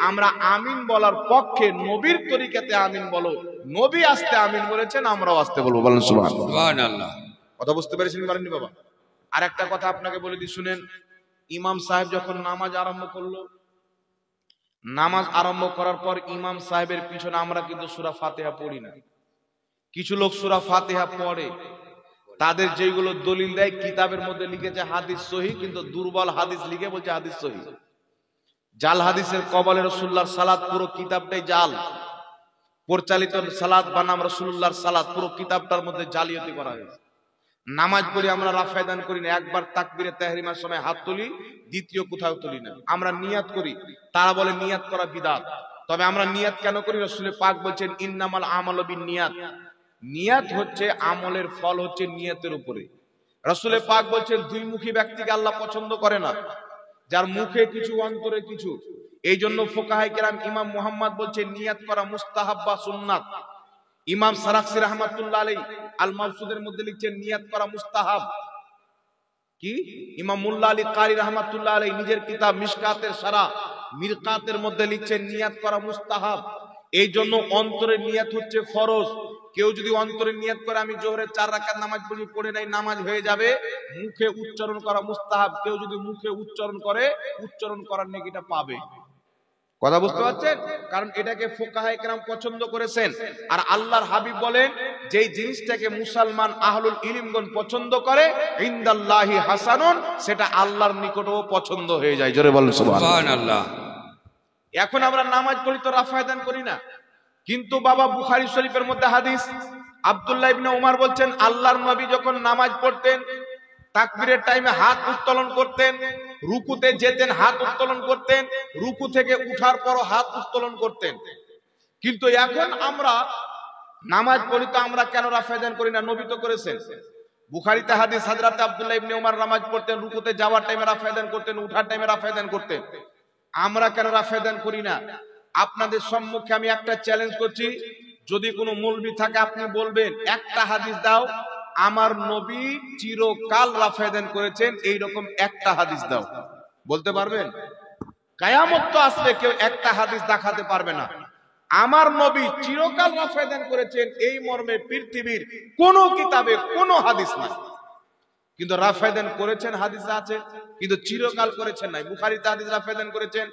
আমরা আমিন বলার পক্ষে। নবীর তরিকাতে আমিন বলো, নবী আসতে আমিন বলেছেন, আমরাও আসতে বলবো। বলেন সুবহানাল্লাহ। কথা বুঝতে পেরেছেন পারেননি বাবা? আর একটা কথা আপনাকে বলে দিই, শুনেন। ইমাম সাহেব যখন নামাজ আরম্ভ করলো, নামাজ আরম্ভ করার পর ইমাম সাহেবের পিছনে আমরা কিন্তু সূরা ফাতিহা পড়ি না। কিছু লোক সূরা ফাতিহা পড়ে, তাদের যেগুলো দলিল দেয় কিতাবের মধ্যে লিখেছে হাদিস সহিহ, কিন্তু দুর্বল হাদিস লিখে বলছে হাদিস সহিহ। জাল হাদিসের কবলে রাসূলুল্লাহর সালাত, পুরো কিতাবটাই জাল। পরিচালিত সালাত বানাম রাসূলুল্লাহর সালাত, পুরো কিতাবটার মধ্যে জালিয়াতি করা হয়েছে। নামাজ পড়ি আমরা রাফায়দান করি না, একবার তাকবীরে তাহরিমার সময় হাত তুলি, দ্বিতীয় কোথাও তুলি না। আমরা নিয়াত করি, তারা বলে নিয়াত করা বিদআত। তবে আমরা নিয়াত কেন করি? রাসূল পাক বলছেন ইন্নামাল আমালু বিন্নিয়াত, নিয়াত হচ্ছে আমলের ফল হচ্ছে নিয়াতের উপরে। রাসূল পাক বলছেন দুই মুখী ব্যক্তিকে আল্লাহ পছন্দ করে না, যার মুখে কিছু অন্তরে কিছু। এই জন্য ফুকাহায়ে কেরাম ইমাম মুহাম্মদ বলছেন নিয়াত করা মুস্তাহাব বা সুন্নাত। ইমাম সারাকসি রাহমাতুল্লাহ আলাইহি আল মাবসুদের মধ্যে লিখছেন নিয়াত করা মুস্তাহাব। কি ইমাম মুল্লা আলী কারি রাহমাতুল্লাহ আলাইহি নিজের কিতাব মিশকাতের সারা মিরকাতের মধ্যে লিখছেন নিয়াত করা মুস্তাহাব। এই জন্য অন্তরের নিয়াত হচ্ছে ফরজ। কেউ যদি অন্তরে নিয়াত করে আমি জোহরের 4 রাকাত নামাজ পড়ে নাই, নামাজ হয়ে যাবে। মুখে উচ্চারণ করা মুস্তাহাব। কেউ যদি মুখে উচ্চারণ করে, উচ্চারণ করার নেকিটা পাবে। কথা বুঝতে পারছেন? কারণ এটাকে ফুকাহায়ে কেরাম পছন্দ করেছেন। আর আল্লাহর হাবিব বলেন যেই জিনিসটাকে মুসলমান আহলুল ইলমগণ পছন্দ করে ইনদাল্লাহি হাসানুন, সেটা আল্লাহর নিকটেও পছন্দ হয়ে যায়। জোরে বলেন সুবহানাল্লাহ। এখন আমরা নামাজ পড়ি তো রাফায়দান করি না, কিন্তু বাবা বুখারী শরীফের মধ্যে হাদিস, আব্দুল্লাহ ইবনে উমর বলছেন আল্লাহর নবী যখন নামাজ পড়তেন তাকবীরের টাইমে হাত উত্তোলন করতেন, রুকুতে যেতেন হাত উত্তোলন করতেন, রুকু থেকে উঠার পরও হাত উত্তোলন করতেন। কিন্তু এখন আমরা নামাজ পড়ি তো আমরা কেন রাফায়দান করি না? নবী তো করেছেন। বুখারীতে হাদিস, হযরত আব্দুল্লাহ ইবনে উমর নামাজ পড়তেন, রুকুতে যাওয়ার টাইমে রাফায়দান করতেন, উঠার টাইমে রাফায়দান করতেন। আমরা কেন রাফায়দান করি না? আপনাদের সম্মুখে আমি একটা চ্যালেঞ্জ করছি, যদি কোনো মৌলবি থাকে আপনি বলবেন একটা হাদিস দাও আমার নবী চিরকাল রাফায়দান করেছেন, এইরকম একটা হাদিস দাও। বলতে পারবেন? কিয়ামত তো আসলে কেউ একটা হাদিস দেখাতে পারবে না। আমার নবী চিরকাল রাফায়দান করেছেন এই মর্মে পৃথিবীর কোন কিতাবে কোনো হাদিস নাই। কিন্তু রাফায়দান করেছেন হাদিসে আছে, কিন্তু চিরকাল করেছেন নাই। বুখারীতে হাদিস রাফায়দান করেছেন,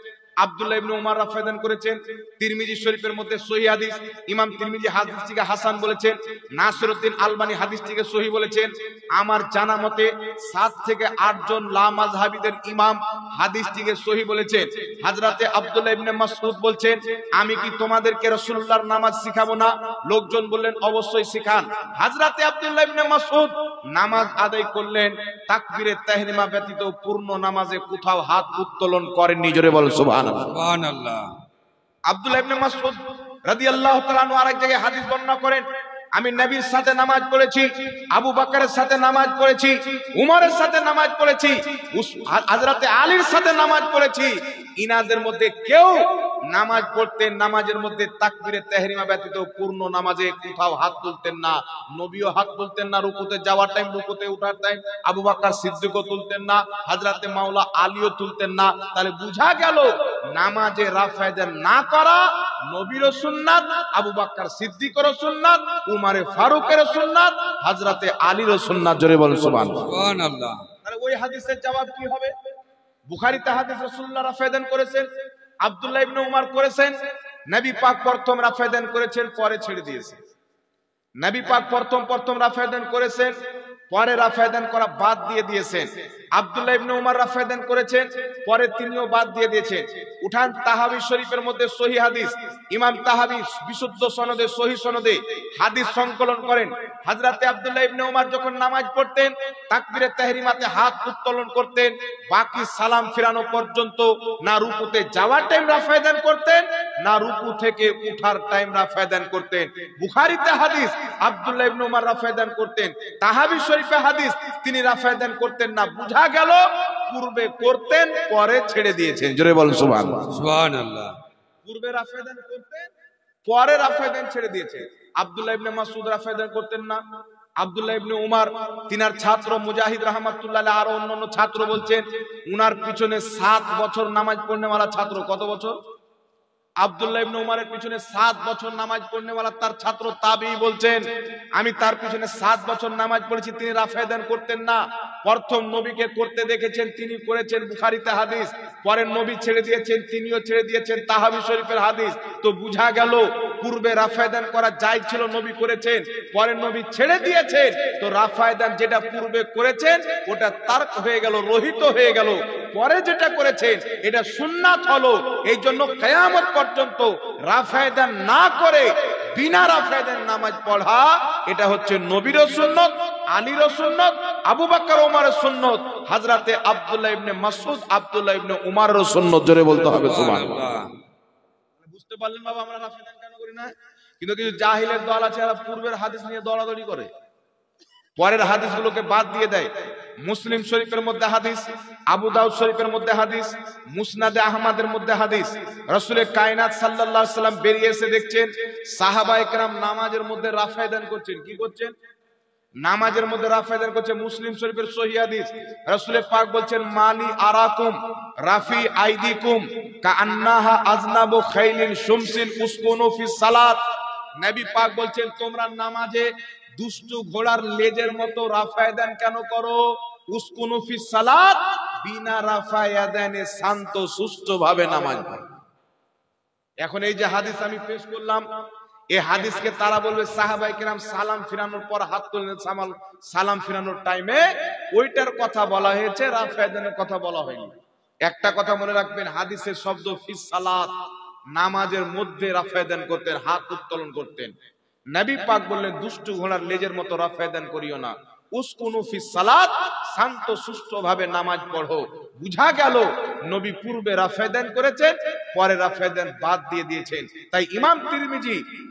আব্দুল্লাহ ইবনে উমর রাফায়দান করেছেন, তিরমিজি শরীফের মধ্যে সহিহ হাদিস, ইমাম তিরমিজি হাদিসটিকে হাসান বলেছেন, নাসিরউদ্দিন আলবানী হাদিসটিকে সহিহ বলেছেন। আমার জানা মতে 7 থেকে 8 জন লা মাযহাবিদের ইমাম হাদিসটিকে সহিহ বলেছেন। হযরতে আব্দুল্লাহ ইবনে মাসউদ বলছেন আমি কি তোমাদেরকে রাসূলুল্লাহর নামাজ শিখাবো না? লোকজন বললেন অবশ্যই শিখান। হযরতে আব্দুল্লাহ ইবনে মাসউদ নামাজ আদায় করলেন, তাকবীরে তাহরিমা ব্যতীত পূর্ণ নামাজে কোথাও হাত উত্তোলন করেননি। জোরে বল সুবহানাল্লাহ। আব্দুল্লাহ ইবনে মাসউদ রাদিয়াল্লাহু তাআলা আনহু আরেক জায়গায় হাদিস বর্ণনা করেন, আমি নবীর সাথে নামাজ পড়েছি, আবু বকরের সাথে নামাজ পড়েছি, উমরের সাথে নামাজ পড়েছি, হযরতে আলীর সাথে নামাজ পড়েছি। ইনাদের মধ্যে কেউ নামাজ পড়তেন, নামাজের মধ্যে তাকবীরে তাহরিমা ব্যতীত পূর্ণ নামাজে কোথাও হাত তুলতেন না। নবীও হাত তুলতেন না, রুকুতে যাওয়ার টাইম, রুকুতে ওঠার টাইম। আবু বকর সিদ্দিকও তুলতেন না, হযরতে মাওলা আলীও তুলতেন না। তাহলে বুঝা গেল নামাজে রাফায়দান না করা নবীর সুন্নাত, আবু বকর সিদ্দিকের সুন্নাত, উমর ফারুকের সুন্নাত, হযরতে আলীর সুন্নাত। জোরে বলেন সুবহানাল্লাহ। তাহলে ওই হাদিসের জবাব কি হবে? বুখারীতে হাদিস রাসূলুল্লাহ রাফায়দান করেছেন, আব্দুল্লাহ ইবনে উমর করেছেন, নবী পাক প্রথম রাফায়দান করেছেন, পরে ছেড়ে দিয়েছেন। নবী পাক প্রথম রাফায়দান করেছেন, পরে রাফায়দান করা বাদ দিয়ে দিয়েছেন। আব্দুল্লাহ ইবনে উমর রাফায়দান করেছেন, পরে তিনিও বাদ দিয়ে দিয়েছেন। উঠান তাহাবি শরীফের মধ্যে সহিহ হাদিস, ইমাম তাহাবি বিশুদ্ধ সনদে সহিহ সনদে হাদিস সংকলন করেন। হযরতে আব্দুল্লাহ ইবনে উমর যখন নামাজ পড়তেন তাকবীরে তাহরিমাতে হাত উত্তোলন করতেন, বাকি সালাম ফিরানো পর্যন্ত না রুকুতে যাওয়ার টাইম রাফায়দান করতেন, না রুকু থেকে উঠার টাইম রাফায়দান করতেন। বুখারীতে হাদিস আব্দুল্লাহ ইবনে উমর রাফায়দান করতেন, তাহাবি শরীফে হাদিস তিনি রাফায়দান করতেন না। বুঝা গেল পূর্বে করতেন, পরে ছেড়ে দিয়েছেন। জোরে বলেন সুবহানাল্লাহ। পূর্বে রাফায়দান করতেন, পরে রাফায়দান ছেড়ে দিয়েছেন। আব্দুল্লাহ ইবনে মাসউদ রাফায়দান করতেন না। আব্দুল্লাহ ইবনে উমর তিনার ছাত্র মুজাহিদ রাহমাতুল্লাহ আলাইহি আর অন্যান্য ছাত্র বলছেন উনার পিছনে 7 বছর নামাজ পড়নেওয়ালা ছাত্র। কত বছর? আব্দুল্লাহ ইবনে উমরের পিছনে 7 বছর নামাজ পড়নেওয়ালা তার ছাত্র তাবেঈ বলছেন আমি তার পিছনে 7 বছর নামাজ পড়েছি, তিনি রাফায়দান করতেন না। প্রথম নবীকে করতে দেখেছেন, তিনি করেছেন, বুখারীতে হাদিস। পরে নবী ছেড়ে দিয়েছেন, তিনিও ছেড়ে দিয়েছেন, তাহাবি শরীফের হাদিস। তো বুঝা গেল পূর্বে রাফায়দান করা জায়েজ ছিল, নবী করেছেন, পরে নবী ছেড়ে দিয়েছেন। তো রাফায়দান যেটা পূর্বে করেছেন ওটা তারক হয়ে গেল, রহিত হয়ে গেল। পরে যেটা করেছেন এটা সুন্নাত হলো। এই জন্য কিয়ামত পর্যন্ত রাফায়দান না করে বিনা রাফায়দান নামাজ পড়া, এটা হচ্ছে নবীর সুন্নত, আলীর সুন্নত, আবু বকর ওমরের সুন্নত, হযরতে আব্দুল্লাহ ইবনে মাসউদ, আব্দুল্লাহ ইবনে উমরের সুন্নত। জোরে বলতে হবে সুবহানাল্লাহ। বুঝতে পারলেন বাবা আমরা রাফায়দান কেন করি না? কিন্তু কিছু জাহিলের দল আছে, এরা পূর্বের হাদিস নিয়ে দৌড়াদৌড়ি করে, পরের হাদিসগুলোকে বাদ দিয়ে দেয়। মুসলিম শরীফের মধ্যে হাদিস, আবু দাউদ শরীফের মধ্যে হাদিস, মুসনাদে আহমদের মধ্যে হাদিস। রাসূলে কায়নাত সাল্লাল্লাহু আলাইহি সাল্লাম বেরিয়ে এসে দেখছেন সাহাবায়ে কেরাম নামাজের মধ্যে রাফা দান করছেন। কি করছেন? নামাজের মধ্যে রাফা দান করছে। মুসলিম শরীফের সহিহ হাদিস, রাসূলে পাক বলছেন মালি আরাকুম রাফি আইদিকুম কাআন্নাহা আজনাবু খাইলিন শুমসিন উসকুনু ফিস সালাত। নবী পাক বলছেন তোমরা নামাজে দুষ্টু ঘোড়ার লেজের মতো রাফা দান কেন করো? উসকুনু ফিস সালাত, বিনা রাফা দানে শান্ত সুষ্ঠুভাবে নামাজ পড়ো। এখন এই যে হাদিস আমি পেশ করলাম, এই হাদিসকে তারা বলবে সাহাবায়ে কেরাম সালাম ফিরানোর পর হাত তুললেন, সালাম ফিরানোর টাইমে ওইটার কথা বলা হয়েছে, রাফা দানের কথা বলা হয়নি। একটা কথা মনে রাখবেন, হাদিসের শব্দ ফিস সালাত, নামাজের মধ্যে রাফা দান করতেন, হাত উত্তোলন করতেন। নবী পাক বললেন দুষ্টু ঘোড়ার লেজের মতো রাফা দান করিও না, উসকুনু ফিস সালাত, শান্ত সুষ্ঠুভাবে নামাজ পড়ো। বুঝা গেল নবী পূর্বে রাফা দান করেছেন, পরে রাফা দান বাদ দিয়ে দিয়েছেন। তাই ইমাম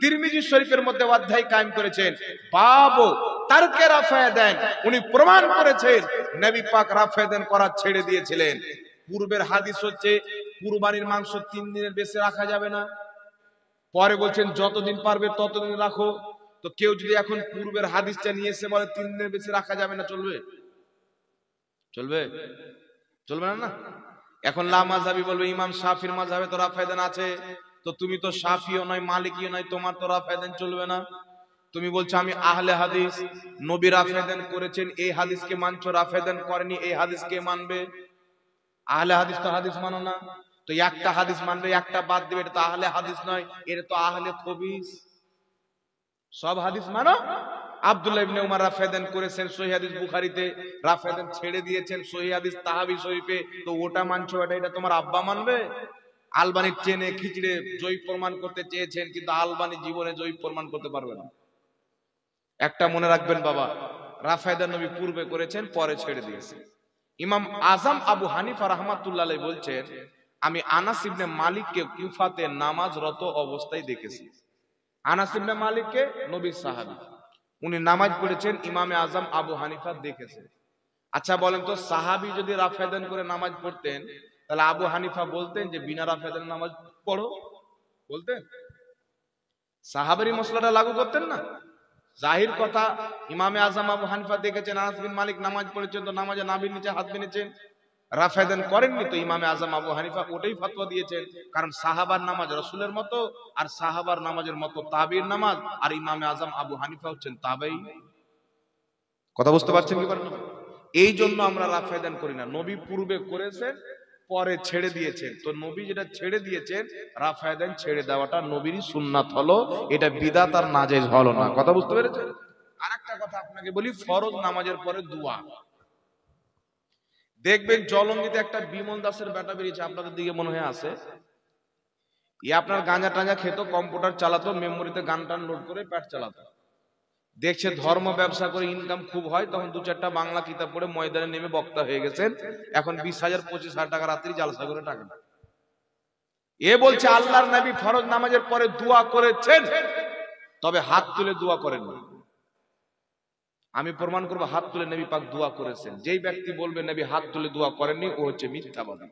তিরমিজি শরীফের মধ্যে অধ্যায় কায়েম করেছেন বাবু তারকে রাফা দান। উনি প্রমাণ করেছেন নবী পাক রাফা দান করা ছেড়ে দিয়েছিলেন। পূর্বের হাদিস হচ্ছে কুরবানির মাংস 3 দিনের বেশি রাখা যাবে না, পরে বলছেন যতদিন পারবে ততদিন রাখো। তো কেউ যদি এখন পূর্বের হাদিসটা নিয়ে এসে বলে 3 দিনের বেশি রাখা যাবে না, চলবে? চলবে? চলবে না। এখন লা মাযহাবি বলবে ইমাম শাফির মাযহাবে তো রাফা দান আছে, তো তুমি তো শাফিও নয় মালিকিও নয়, তোমার তো রাফা দান চলবে না। তুমি বলছো আমি আহলে হাদিস, নবী রাফা দান করেছেন এই হাদিসকে মানছো, রাফা দান করেনি এই হাদিসকে মানবে। আহলে হাদিস তো হাদিস মানো না, তো একটা হাদিস মানবে একটা বাদ দিবে, এটা তো আহলে হাদিস নয়, এটা তো আহলে খবিস। সব হাদিস মানো। আব্দুল্লাহ ইবনে উমর রাফা দান করেছেন সহিহ হাদিস বুখারীতে, রাফা দান ছেড়ে দিয়েছেন সহিহ হাদিস তাহাবী শরীফে, তো ওটা মানছো, এটা তোমার আব্বা মানবে? আলবানি চেনে খিচড়ে জয়ী প্রমাণ করতে চেয়েছেন, কিন্তু আলবানি জীবনে জয়ী প্রমাণ করতে পারবে না। একটা মনে রাখবেন বাবা, রাফা দান নবী পূর্বে করেছেন, পরে ছেড়ে দিয়েছেন। ইমাম আজম আবু হানিফা রাহমাতুল্লাহ আলাইহি বলছেন আমি আনাস ইবনে মালিককে কুফাতে নামাজরত অবস্থায় দেখেছি। আনাস ইবনে মালিককে নবীর সাহাবী, উনি নামাজ পড়েছেন, ইমামে আজম আবু হানিফা দেখেছেন। আচ্ছা বলেন তো, সাহাবী যদি রাফা দান করে নামাজ পড়তেন, তাহলে আবু হানিফা বলতেন যে বিনা রাফা দানে নামাজ পড়ো? বলতেন? সাহাবারই মসলাটা লাগু করতেন না? জাহির কথা, ইমামে আজম আবু হানিফা দেখেছেন আনাস বিন মালিক নামাজ পড়েছেন, তো নামাজে নাভির নিচে হাত বেঁধেছেন, রাফা দান করেননি, তো ইমামে আজম আবু হানিফা ওটাই ফতোয়া দিয়েছেন। কারণ সাহাবার নামাজ রাসূলের মতো, আর সাহাবার নামাজের মতো তাবির নামাজ, আর ইমামে আজম আবু হানিফা হচ্ছেন তাবেঈ। কথা বুঝতে পারছেন কি পারেন? এই জন্য আমরা রাফা দান করি না। নবী পূর্বে করেছেন, পরে ছেড়ে দিয়েছেন। তো নবী যেটা ছেড়ে দিয়েছেন, রাফা দান ছেড়ে দেওয়াটা নবীরই সুন্নাত হলো, এটা বিদআত আর নাজেজ হলো না। কথা বুঝতে পেরেছেন? আরেকটা কথা আপনাকে বলি, ফরজ নামাজের পরে দোয়া। দেখবেন জলঙ্গিতে একটা বিমল দাসের বেটা বেরিয়েছে, আপনাদের দিকে মনে হয় আছে। আপনার গাঁজা টাঞ্জা খেত, কম্পিউটার চালাতো, মেমোরিতে গান টান লোড করে পেট চালাতো। দেখছে ধর্ম ব্যবসা করে ইনকাম খুব হয়, তখন 2-4টা বাংলা কিতাব পড়ে ময়দানে নেমে বক্তা হয়ে গেছেন। এখন 20,000-25,000 টাকা রাত্রি জালসা করে টাকা। এ বলছে আল্লাহর নবী ফরজ নামাজের পরে দোয়া করেছেন, তবে হাত তুলে দোয়া করেননি। আমি প্রমাণ করব হাত তুলে নবী পাক দোয়া করেছেন। যেই ব্যক্তি বলবে নবী হাত তুলে দোয়া করেননি, ও হচ্ছে মিথ্যাবাদী।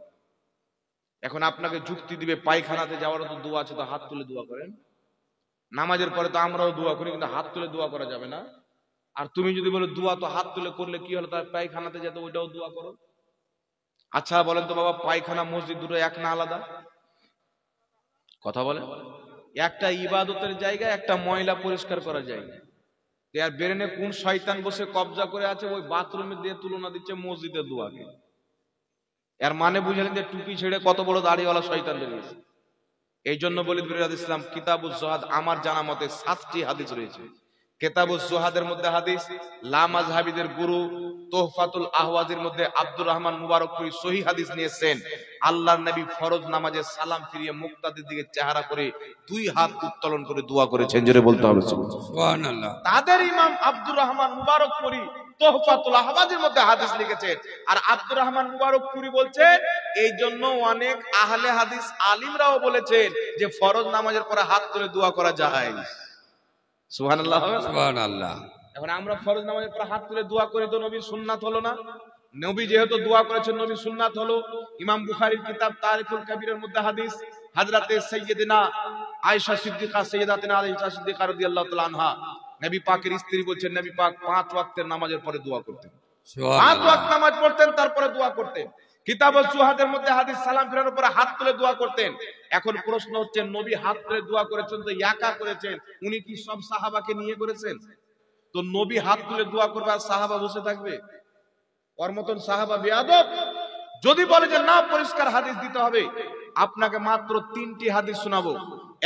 এখন আপনাকে যুক্তি দিবে পায়খানাতে যাওয়ারও তো দোয়া আছে, তো হাত তুলে দোয়া করেন। নামাজের পরে তো আমরাও দোয়া করি, কিন্তু হাত তুলে দোয়া করা যাবে না। আর তুমি যদি বলো দোয়া তো হাত তুলে করলে কি হলো, তার পায়খানাতে যেতে ওইটাও দোয়া করো। আচ্ছা বলেন তো বাবা, পায়খানা মসজিদ দুটো এক না আলাদা? কথা বলেন। একটা ইবাদতের জায়গা, একটা ময়লা পরিষ্কার করার জায়গা। আর ব্রেনে কোন শয়তান বসে কবজা করে আছে, ওই বাথরুমে দিয়ে তুলনা দিচ্ছে মসজিদের দোয়াকে। এর মানে বুঝলেন যে টুপি ছেড়ে কত বড় দাড়িওয়ালা শয়তান বেরিয়েছে। এই জন্য বলি বিরাদ ইসলাম কিতাবুজ জুহাদ আমার জানা মতে 7টি হাদিস রয়েছে। কিতাবুজ জুহাদের মধ্যে হাদিস, লা মাযহাবিদের গুরু তোহফাতুল আহওয়াজের মধ্যে আব্দুর রহমান মুবারকপুরি সহিহ হাদিস নিয়েছেন। আল্লাহর নবী ফরজ নামাজে সালাম ফিরিয়ে মুক্তাদির দিকে চেহারা করে 2 হাত উত্তোলন করে দোয়া করেছেন। জোরে বলতে হবে সুবহানাল্লাহ। তাদের ইমাম আব্দুর রহমান মুবারকপুরি তোহফাতুল আহওয়াজের মধ্যে হাদিস লিখেছেন। আর আব্দুর রহমান মুবারকপুরি বলছেন এই জন্য অনেক আহলে হাদিস আলিমরাও বলেছেন যে ফরজ নামাজের পরে হাত তুলে দোয়া করা যায়। সুবহানাল্লাহ, সুবহানাল্লাহ। এখন আমরা ফরজ নামাজের পর হাত তুলে দোয়া করি, তো নবীর সুন্নাত হলো না? নবী যেহেতু দোয়া করেছেন নবীর সুন্নাত হলো। ইমাম বুখারীর কিতাব তারিখুল কবিরের মধ্যে হাদিস, হযরতে সাইয়্যিদিনা আয়েশা সিদ্দিকা, সাইয়্যিদাতিনা আয়েশা সিদ্দিকা রাদিয়াল্লাহু তাআলা আনহা, নবী পাকের স্ত্রী বলছেন নবী পাক 5 ওয়াক্তের নামাজের পরে দোয়া করতেন। 5 ওয়াক্ত নামাজ পড়তেন, তারপরে দোয়া করতেন। কিতাবুল সুহাদের মধ্যে হাদিস, সালাম ফিরানোর পরে হাত তুলে দোয়া করতেন। এখন প্রশ্ন হচ্ছে, নবী হাত তুলে দোয়া করেছেন তো একা করেছেন, উনি কি সব সাহাবাকে নিয়ে করেছেন? তো নবী হাত তুলে দোয়া করবে আর সাহাবা বসে থাকবে? ওর মতন সাহাবা বেয়াদব। যদি বলে যে না পরিষ্কার হাদিস দিতে হবে, আপনাকে মাত্র 3টি হাদিস শোনাবো।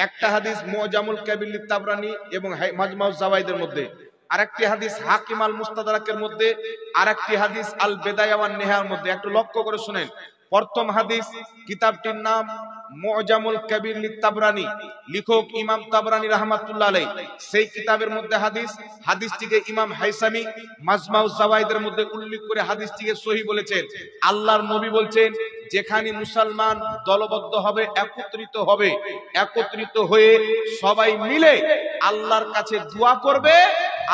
একটা হাদিস মুজামুল কাবির লিতাবরানি এবং মাজমাউজ জাওয়াইদের মধ্যে, আরেকটি হাদিস হাকিম আল মুস্তাদরাকের মধ্যে, আরেকটি হাদিস আল বিদায়া ওয়ান নিহার মধ্যে। একটু লক্ষ্য করে শুনেন। প্রথম হাদিস, কিতাবটির নাম মুজামুল কাবির লিতাবরানি, লেখক ইমাম তাবরানী রাহমাতুল্লাহ আলাইহি। সেই কিতাবের মধ্যে হাদিসটিকে ইমাম হাইসামি মাজমাউজ জাওয়াইদের মধ্যে উল্লেখ করে হাদিসটিকে সহিহ বলেছেন। আল্লাহর নবী বলছেন, যেখানে মুসলমান দলবদ্ধ হবে, একত্রিত হয়ে সবাই মিলে আল্লাহর কাছে দোয়া করবে,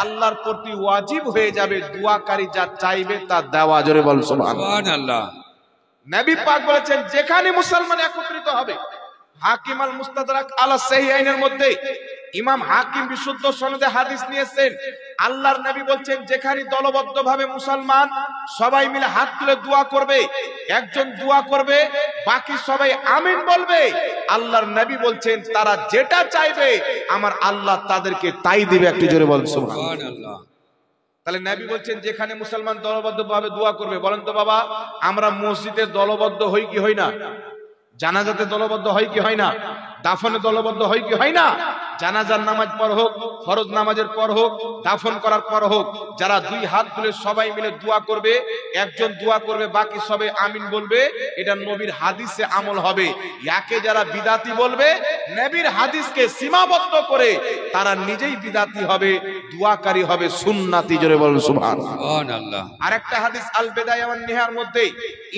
আল্লাহর প্রতি ওয়াজিব হয়ে যাবে দোয়াকারী যা চাইবে তা দেওয়া। জোরে বল সুবহানাল্লাহ। নবী পাক বলেছেন যেখানে মুসলমান একত্রিত হবে। হাকিম আল মুস্তাদরাক আলা সাহিহাইনের মধ্যে ইমাম হাকিম বিশুদ্ধ সনদে হাদিস নিয়েছেন, আল্লাহর নবী বলছেন যেখানে দলবদ্ধভাবে মুসলমান সবাই মিলে হাত তুলে দোয়া করবে, একজন দোয়া করবে, বাকি সবাই আমিন বলবে, আল্লাহর নবী বলছেন তারা যেটা চাইবে আমার আল্লাহ তাদেরকে তাই দিবে। একটু জোরে বল সুবহানাল্লাহ। তাহলে নবী বলছেন যেখানে মুসলমান দলবদ্ধভাবে দোয়া করবে। বলেন তো বাবা, আমরা মসজিদে দলবদ্ধ হই কি হই না? জানাজাতে দলবদ্ধ হয় কি হয় না? দাফনে দলবদ্ধ হয় কি হয় না? জানাজার নামাজ পর হোক, ফরজ নামাজের পর হোক, দাফন করার পর হোক, যারা 2 হাত তুলে সবাই মিলে দোয়া করবে, একজন দোয়া করবে, বাকি সবাই আমিন বলবে, এটা নবীর হাদিসে আমল হবে। ইয়াকে যারা বিদাতি বলবে, নবীর হাদিসকে সীমাবদ্ধ করে তারা নিজেই বিদাতি হবে, দোয়াকারী হবে সুন্নাতি। জোরে বলুন সুবহানাল্লাহ। আরেকটা হাদিস আল বিদায়া ওয়ান নিহার মধ্যে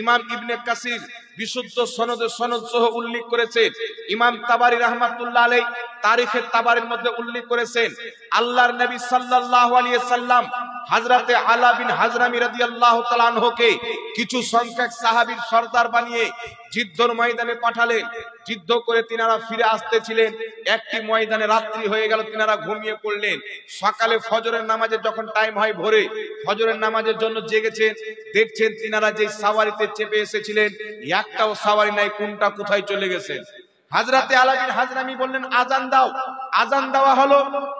ইমাম ইবনে কাসির বিশুদ্ধ সনদ সহ উল্লেখ করেছেন। ইমাম তাবারী রাহমাতুল্লাহ আলাইহি তারিখে তাবারীর মধ্যে উল্লেখ করেছেন, আল্লাহর নবী সাল্লাল্লাহু আলাইহি সাল্লাম হযরতে আলা বিন হাজরামি রাদিয়াল্লাহু তাআলা আনহুকে কিছু সংখ্যক সাহাবীর সরদার বানিয়ে যুদ্ধের ময়দানে পাঠালেন। যুদ্ধ করে তিনারা ফিরে আসতেছিলেন, একটি ময়দানে রাত্রি হয়ে গেল, তিনারা ঘুমিয়ে পড়লেন। সকালে ফজরের নামাজের যখন টাইম হয়, ভোরে ফজরের নামাজের জন্য জেগেছেন, দেখছেন তিনারা যে সাওয়ারিতে চেপে এসেছিলেন একটাও সাওয়ারি নাই, কোনটা কোথায় চলে গেছে। হযরতে আলা বিন হাজরামি বললেন আযান দাও। আযান দেওয়া হলো,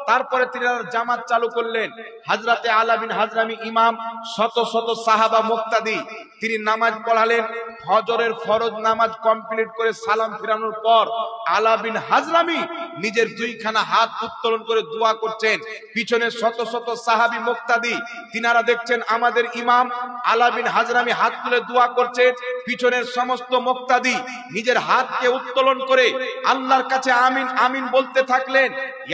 তারপরে তিনারা জামাত চালু করলেন। হযরতে আলা বিন হাজরামি ইমাম, শত শত সাহাবা মুক্তাদি, তিনি নামাজ পড়ালেন। ফজরের ফরজ নামাজ কমপ্লিট করে সালাম ফিরানোর পর আলা বিন হাজরামি নিজের 2খানা হাত উত্তোলন করে দোয়া করছেন। পিছনে শত শত সাহাবী মুক্তাদি, তিনারা দেখছেন আমাদের ইমাম আলা বিন হাজরামি হাত তুলে দোয়া করছেন, পিছনের সমস্ত মুক্তাদি নিজের হাতকে উত্তোলন করে আল্লাহর কাছে আমিন আমিন বলতে থাকলেন।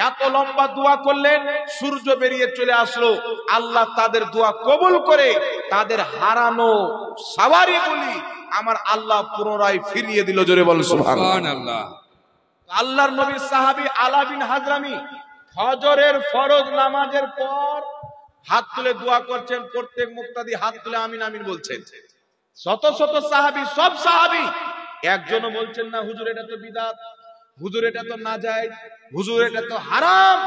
এত লম্বা দোয়া করলেন, সূর্য বেরিয়ে চলে আসলো। আল্লাহ তাদের দোয়া কবুল করে তাদের হারানো সাওয়ারিগুলি আমার আল্লাহ পুনরায় ফিরিয়ে দিল। জোরে বল সুবহানাল্লাহ। আল্লাহর নবীর সাহাবী আলা বিন হাজরামি ফজরের ফরজ নামাজের পর হাত তুলে দোয়া করছেন, প্রত্যেক মুক্তাদি হাত তুলে আমিন আমিন বলছেন। শত শত সাহাবী, সব সাহাবী একজনও বলছেন না হুজুর এটা তো বিদআত, হুজুর এটা তো নাজায়েজ, হুজুর এটা তো হারাম।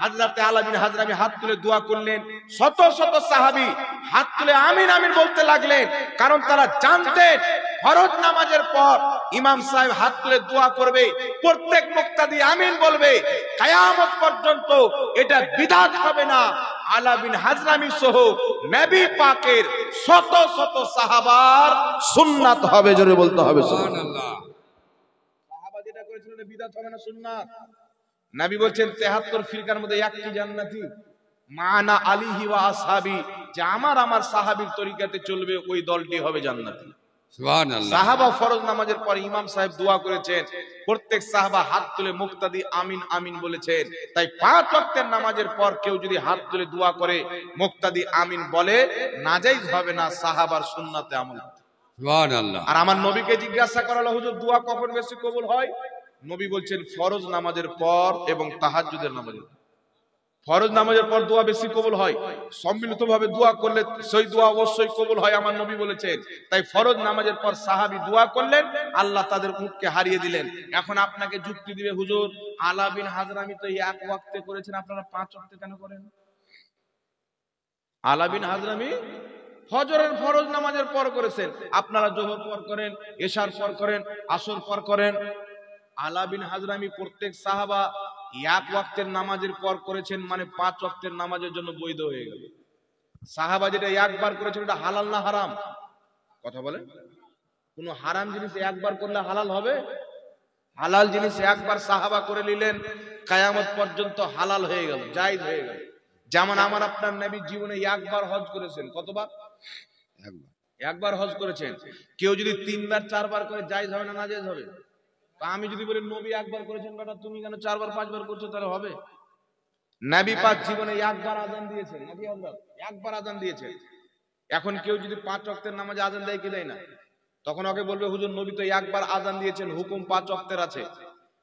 হযরতে আলা বিন হাজরামি হাত তুলে দোয়া করলেন, শত শত সাহাবী হাত তুলে আমিন আমিন বলতে লাগলেন, কারণ তারা জানতেন ফরজ নামাজের পর ইমাম সাহেব হাত তুলে দোয়া করবে, প্রত্যেক মুক্তাদি আমিন বলবে, কিয়ামত পর্যন্ত এটা বিদআত হবে না। আলা বিন হাজরামি সহ নবী পাকের শত শত সাহাবার সুন্নাত হবে। জোরে বলতে হবে সুবহানাল্লাহ। সাহাবা যেটা করেছিলেন এটা বিদআত হবে না, সুন্নাত। নবী বলছেন 73 ফিরকার মধ্যে একটি জান্নাতি, মানা আলিহি ওয়া আসহাবি, যে আমার সাহাবীর তরিকাতে চলবে ওই দলটি হবে জান্নাতি। সুবহানাল্লাহ। সাহাবা ফরজ নামাজের পর ইমাম সাহেব দোয়া করেছেন, প্রত্যেক সাহাবা হাত তুলে মুক্তাদি আমিন আমিন বলেছেন। তাই 5 ওয়াক্তের নামাজের পর কেউ যদি হাত তুলে দোয়া করে মুক্তাদি আমিন বলে, নাজায়েজ হবে না, সাহাবার সুন্নাতে আমল। সুবহানাল্লাহ। আর আমার নবীকে জিজ্ঞাসা করা হলো হুজুর দোয়া কখন বেশি কবুল হয়? নবী বলছেন ফরজ নামাজের পর এবং তাহাজ্জুদের নামাজের পর। ফরজ নামাজের পর দোয়া বেশি কবুল হয়, সম্মিলিতভাবে দোয়া করলে সেই দোয়া অবশ্যই কবুল হয়, আমার নবী বলেছেন। তাই ফরজ নামাজের পর সাহাবী দোয়া করলেন, আল্লাহ তাদের উটকে হারিয়ে দিলেন। এখন আপনাকে যুক্তি দিবে, হুজুর আলা বিন হাজরামি তো এক ওয়াক্তে করেছেন, আপনারা 5 ওয়াক্তে কেন করেন? আলা বিন হাজরামি ফজরের ফরজ নামাজের পর করেছেন, আপনারা যোহর পর করেন, এশার পর করেন, আসর পর করেন। আলা বিন হাজরামি প্রত্যেক সাহাবা এক ওয়াক্তের নামাজের পর করেছেন, মানে 5 ওয়াক্তের নামাজের জন্য বৈধ হয়ে গেল। সাহাবা যেটা একবার করেছেন এটা হালাল না হারাম? কথা বলেন। কোন হারাম জিনিস একবার করলে হালাল হবে? হালাল জিনিস একবার সাহাবা করে নিলেন, কিয়ামত পর্যন্ত হালাল হয়ে গেল, জায়েজ হয়ে গেল। যেমন আমার আপনার নবী জীবনে একবার হজ করেছেন। কতবার? একবার হজ করেছেন। কেউ যদি 3 বার 4 বার করে জায়েজ হবে না নাজায়েজ হবে? আমি যদি বলি নবী একবার করেছেন, বেটা তুমি কেন 4 বার 5 বার করছো, তাহলে হবে? নবী পাক জীবনে একবার আযান দিয়েছেন, নাকি একবার আযান দিয়েছেন। এখন কেউ যদি 5 ওয়াক্তের নামাজে আযান দেয় কি দেয় না, তখন ওকে বলবে হুজুর নবী তো একবার আযান দিয়েছেন, হুকুম 5 ওয়াক্তের আছে।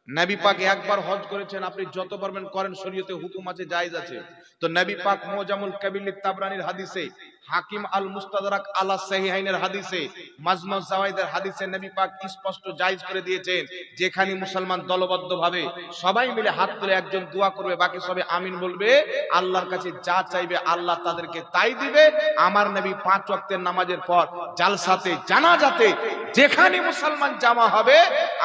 নবী পাক একবার হজ করেছেন, আপনি যত পারবেন করেন, শরীয়তে হুকুম আছে, জায়েজ আছে। তো নবী পাক মুজামুল কাবির তাবরানির হাদিসে, হাকিম আল মুস্তাদরাক আলা সাহিহাইনের হাদিসে, মাজমু জাওয়াইদের হাদিসে নবী পাক স্পষ্ট জায়েজ করে দিয়েছেন, যেখানে মুসলমান দলবদ্ধভাবে সবাই মিলে হাত তুলে একজন দোয়া করবে, বাকি সবাই আমিন বলবে, আল্লাহর কাছে যা চাইবে আল্লাহ তাদেরকে তাই দিবে। আমার নবী 5 ওয়াক্তের নামাজের পর জালসাতে, জানাজাতে যেখানে মুসলমান জামা হবে,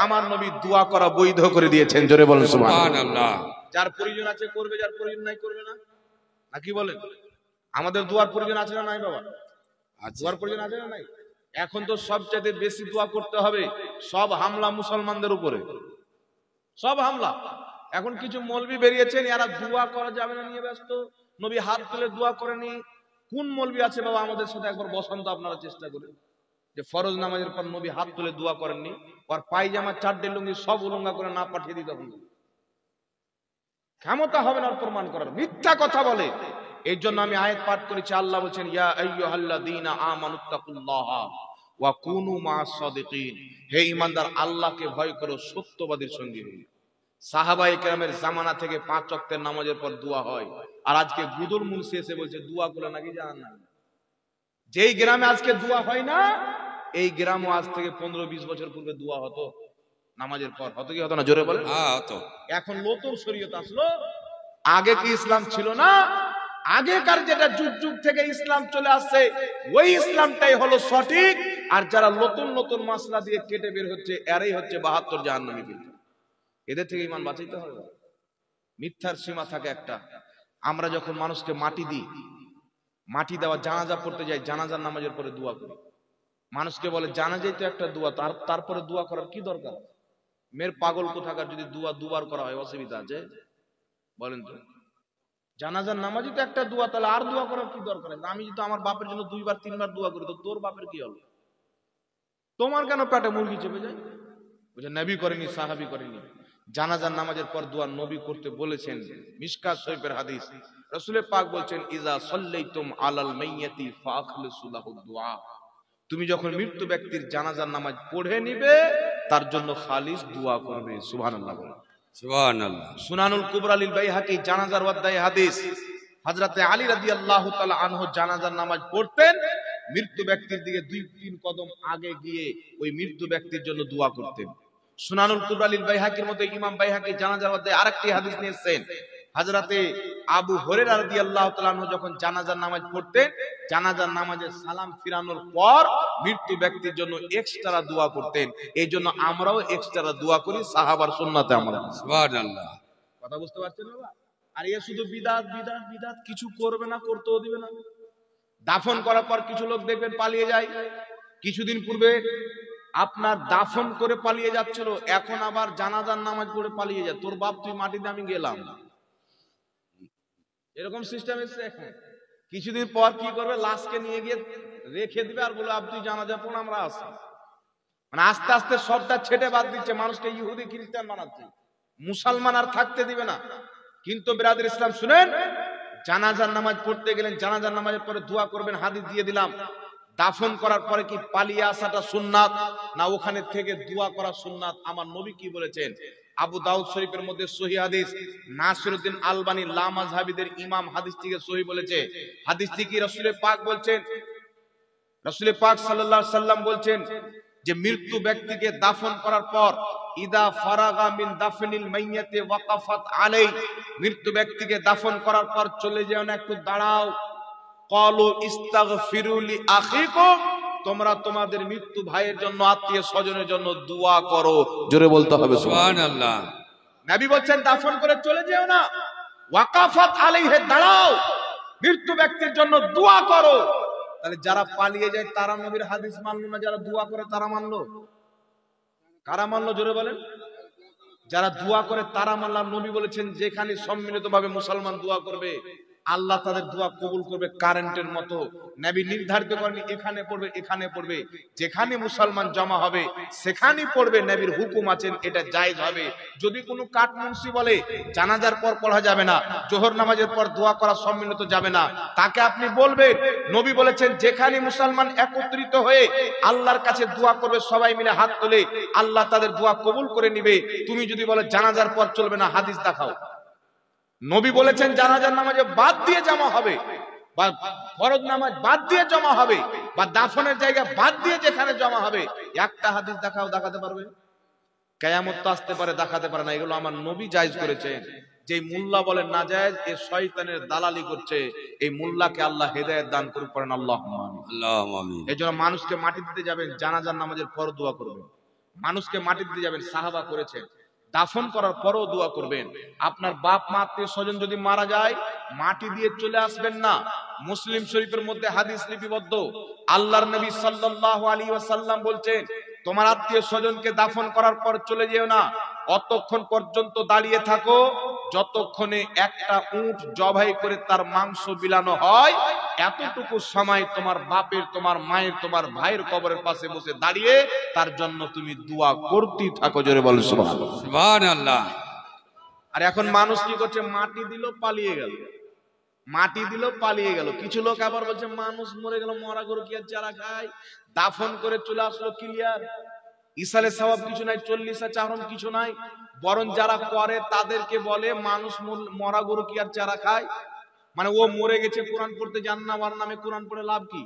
আমার নবী দোয়া করা বৈধ করে দিয়েছেন। জোরে বলেন সুবহানাল্লাহ। যার প্রয়োজন আছে করবে, যার প্রয়োজন নাই করবে না, নাকি বলেন? আমাদের দোয়ার প্রয়োজন আছে না নাই বাবা? দোয়ার প্রয়োজন আছে না নাই? এখন তো সবচেয়ে বেশি দোয়া করতে হবে, সব হামলা মুসলমানদের উপরে, সব হামলা। এখন কিছু মৌলবি বেরিয়েছেন, এরা দোয়া করা যাবে না নিয়ে ব্যস্ত, নবী হাত তুলে দোয়া করেনি। কোন মৌলবি আছে বাবা আমাদের সাথে একবার বসন্ত আপনারা চেষ্টা করেন, যে ফরজ নামাজের পর নবী হাত তুলে দোয়া করেননি, আর পায়জামা 4 লুঙ্গি সব উলঙ্গা করে না পাঠিয়ে দিতে হবে, ক্ষমতা হবে না প্রমাণ করার, মিথ্যা কথা বলে। এই জন্য আমি আয়াত পাঠ করেছি, আল্লাহ বলেছেন ইয়া আইয়ুহাল্লাযীনা আমানুত্তাকুল্লাহা ওয়া কুনু মা'আস সাদিকিন, হে ঈমানদার আল্লাহকে ভয় করো, সত্যবাদীর সঙ্গী হও। সাহাবায়ে কেরামের জামানা থেকে 5 ওয়াক্তের নামাজের পর দোয়া হয়, আর আজকে গুদুল মুন্সি এসে বলছে দোয়া গুলো নাকি জাহান্নাম। যেই গ্রামে আজকে দোয়া হয় না, এই গ্রামও আজ থেকে 15-20 বছর পূর্বে দোয়া হতো নামাজের পর। হতো কি হতো না? জোরে বলেন। হ্যাঁ হতো। এখন নতুন শরীয়ত আসলো, আগে কি ইসলাম ছিল না? আগেকার যেটা যুগ যুগ থেকে ইসলাম চলে আসছে, ওই ইসলামটাই হলো সঠিক। আর যারা নতুন নতুন মাসলা দিয়ে কেটে বের হচ্ছে, এরাই হচ্ছে 72 জাহান্নামী। এদের থেকে ঈমান বাঁচাইতে হবে। মিথ্যার সীমা থাকে একটা। আমরা যখন মানুষকে মাটি দিই, মাটি দেওয়া, জানাজা পড়তে যাই, জানাজার নামাজের পরে দোয়া করি। মানুষকে বলে জানাজাই তো একটা দোয়া, তারপরে দোয়া করার কি দরকার? মেয়ের পাগল কোথাকার, যদি দোয়া দুবার করা হয় অসুবিধা আছে? বলেন তো, জানাজার নামাজই তো একটা দোয়া, তাহলে আর দোয়া করার কি দরকার? আমি যদি আমার বাপের জন্য 2বার 3বার দোয়া করি, তো তোর বাপের কি হলো? তোমার কেন পেটে মুরগি চেপে যায়? বুঝে নবী করেনি, সাহাবী করেনি। জানাজার নামাজের পর দোয়া নবী করতে বলেছেন, মিশকাত শরীফের হাদিস। রাসূল পাক বলছেন ইজা সাল্লাইতুম আলাল মাইয়াতি ফাখলিসু লাহু দুআ, তুমি যখন মৃত্যু ব্যক্তির জানাজার নামাজ পড়ে নিবে, তার জন্য খালিস দোয়া করবে। সুবহানাল্লাহ বলেন। সুবহানাল্লাহ। সুনানুল কুবরা লিল বাইহাকি জানাজার অধ্যায়ে হাদিস, হযরতে আলী রাদিয়াল্লাহু তাআলা আনহু জানাজার নামাজ পড়তেন, মৃত্যু ব্যক্তির দিকে 2-3 কদম আগে গিয়ে ওই মৃত্যু ব্যক্তির জন্য দোয়া করতেন। সুনানুল কুবরা লিল বাইহাকির মধ্যে ইমাম বাইহাকি জানাজার অধ্যায়ে আরেকটি হাদিস নিয়ে এসেছেন, হযরতে আবু হুরায়রা রাদিয়াল্লাহু তাআলা আনহু যখন জানাজার নামাজ পড়তেন, জানাজার নামাজে সালাম ফিরানোর পর মৃত্যু ব্যক্তির জন্য এক্সট্রা দোয়া করতেন। এই জন্য আমরাও এক্সট্রা দোয়া করি, সাহাবার সুন্নাতে আমরা। সুবহানাল্লাহ। কথা বুঝতে পারছেন বাবা? আর এ শুধু বিদআত বিদআত বিদআত, কিছু করবে না, করতেও দিবে না। দাফন করার পর কিছু লোক দেখবেন পালিয়ে যায়। কিছুদিন পূর্বে আপনার দাফন করে পালিয়ে যাচ্ছিল, এখন আবার জানাজার নামাজ পড়ে পালিয়ে যায়। তোর বাপ তুই মাটিতে, আমি গেলাম। এরকম সিস্টেম এসেছে এখন। কিছুদিন পর কি করবে, লাশকে নিয়ে গিয়ে রেখে দিবে আর বলে আপ তুই জানাজা পড়, আমরা আসি। মানে আস্তে আস্তে সবটা ছেটে বাদ দিচ্ছে, মানুষকে ইহুদি খ্রিস্টান বানাচ্ছে, মুসলমান আর থাকতে দিবে না। কিন্তু বিরাদর ইসলাম শুনেন, জানাজার নামাজ পড়তে গেলেন, জানাজার নামাজের পরে দোয়া করবেন, হাদিস দিয়ে দিলাম। দাফন করার পরে কি পালিয়ে আসাটা সুন্নাত, না ওখানে থেকে দোয়া করা সুন্নাত? আমার নবী কি বলেছেন, আবু দাউদ শরীফের মধ্যে সহিহ হাদিস, নাসিরউদ্দিন আলবানী লা মাযহাবিদের ইমাম হাদিসটিকে সহিহ বলেছে। হাদিসটি কি রাসূল পাক বলছেন, রাসূল পাক সাল্লাল্লাহু আলাইহি সাল্লাম বলছেন যে মৃত্যু ব্যক্তিকে দাফন করার পর ইদা ফারাগা মিন দাফনিল মাইয়াতি ওয়াকাফাত আলাই, মৃত্যু ব্যক্তিকে দাফন করার পর চলে যেও না, একটু দাঁড়াও। ক্বালু ইস্তাগফিরু লি আখিকুম, তোমরা তোমাদের মৃত্যু ভাইয়ের জন্য, আত্মীয় স্বজনের জন্য দোয়া করো। জোরে বলতে হবে সুবহানাল্লাহ। নবী বলছেন দাফন করে চলে যেও না, ওয়াকাফাত আলাইহি, দাঁড়াও, মৃত্যু ব্যক্তির জন্য দোয়া করো। তাহলে যারা পালিয়ে যায় তারা নবীর হাদিস মানলো না, যারা দোয়া করে তারা মানলো? কারা মানলো জোরে বলেন? যারা দোয়া করে তারা মানলাম। নবী বলেছেন যেখানে সম্মিলিতভাবে মুসলমান দোয়া করবে আল্লাহ তাদের দোয়া কবুল করবে কারেন্টের মতো। নবী নির্ধারিত করেন এখানে পড়বে, এখানে পড়বে, যেখানে মুসলমান জমা হবে সেখানেই পড়বে। নবীর হুকুম আছেন, এটা জায়েজ হবে। যদি কোনো কাঠমুন্সি বলে জানাজার পর পড়া যাবে না, জোহর নামাজের পর দোয়া করা সম্মিলিত যাবে না, তাকে আপনি বলবেন নবী বলেছেন যেখানে মুসলমান একত্রিত হয়ে আল্লাহর কাছে দোয়া করবে, সবাই মিলে হাত তুলে, আল্লাহ তাদের দোয়া কবুল করে নিবে। তুমি যদি বলে জানাজার পর চলবে না, হাদিস দেখাও। নবী বলেছেন জানাজার নামাজে বাদ দিয়ে জমা হবে, বা ফরজ নামাজ বাদ দিয়ে জমা হবে, বা দাফনের জায়গা বাদ দিয়ে যেখানে জমা হবে। একটা হাদিস দেখাও, দেখাতে পারবে? কিয়ামত তো আসতে পারে, দেখাতে পারে না। এগুলো আমার নবী জায়েজ করেছেন। যে মোল্লা বলেন না জায়েজ, এ শয়তানের দালালি করছে। এই মোল্লাকে আল্লাহ হেদায়েত দান করুক, করেন আল্লাহুম্মা আমিন, আল্লাহুম্মা আমিন। এজন্য মানুষকে মাটি দিতে যাবেন, জানাজার নামাজের পর দোয়া করবেন। মানুষকে মাটি দিতে যাবেন, সাহাবা করেছেন। দাফন করার পরও দোয়া করবেন। আপনার বাপ মা আত্মীয় স্বজন যদি মারা যায়, মাটি দিয়ে চলে আসবেন না। মুসলিম শরীফের মধ্যে হাদিস লিপিবদ্ধ, আল্লাহর নবী সাল্লাল্লাহু আলাইহি ওয়াসাল্লাম বলছেন তোমার আত্মীয় স্বজনকে দাফন করার পর চলে যেও না, অতক্ষণ পর্যন্ত দাঁড়িয়ে থাকো যতক্ষণে একটা উট জবাই করে তার মাংস বিলানো হয়। এতটুকু সময় তোমার বাপের, তোমার মায়ের, তোমার ভাইয়ের কবরের পাশে বসে দাঁড়িয়ে তার জন্য তুমি দোয়া করতেই থাকো। জোরে বলো সুবহানাল্লাহ। আর এখন মানুষ কি করছে? মাটি দিল, পালিয়ে গেল, মাটি দিল, পালিয়ে গেল। কিছু লোক আবার বলছে মানুষ মরে গেল, মরা গরু কি আর চারা খায়? দাফন করে চলে আসলো, ক্লিয়ার, ইসালে সওয়াব কিছু নাই, 40 চারণ কিছু নাই। বরং যারা করে তাদেরকে বলে মানুষ মরা গরু কি আর চারা খায়? মানে ও মরে গেছে, কোরআন পড়তে জান না, ওর নামে কোরআন পড়ে লাভ কি?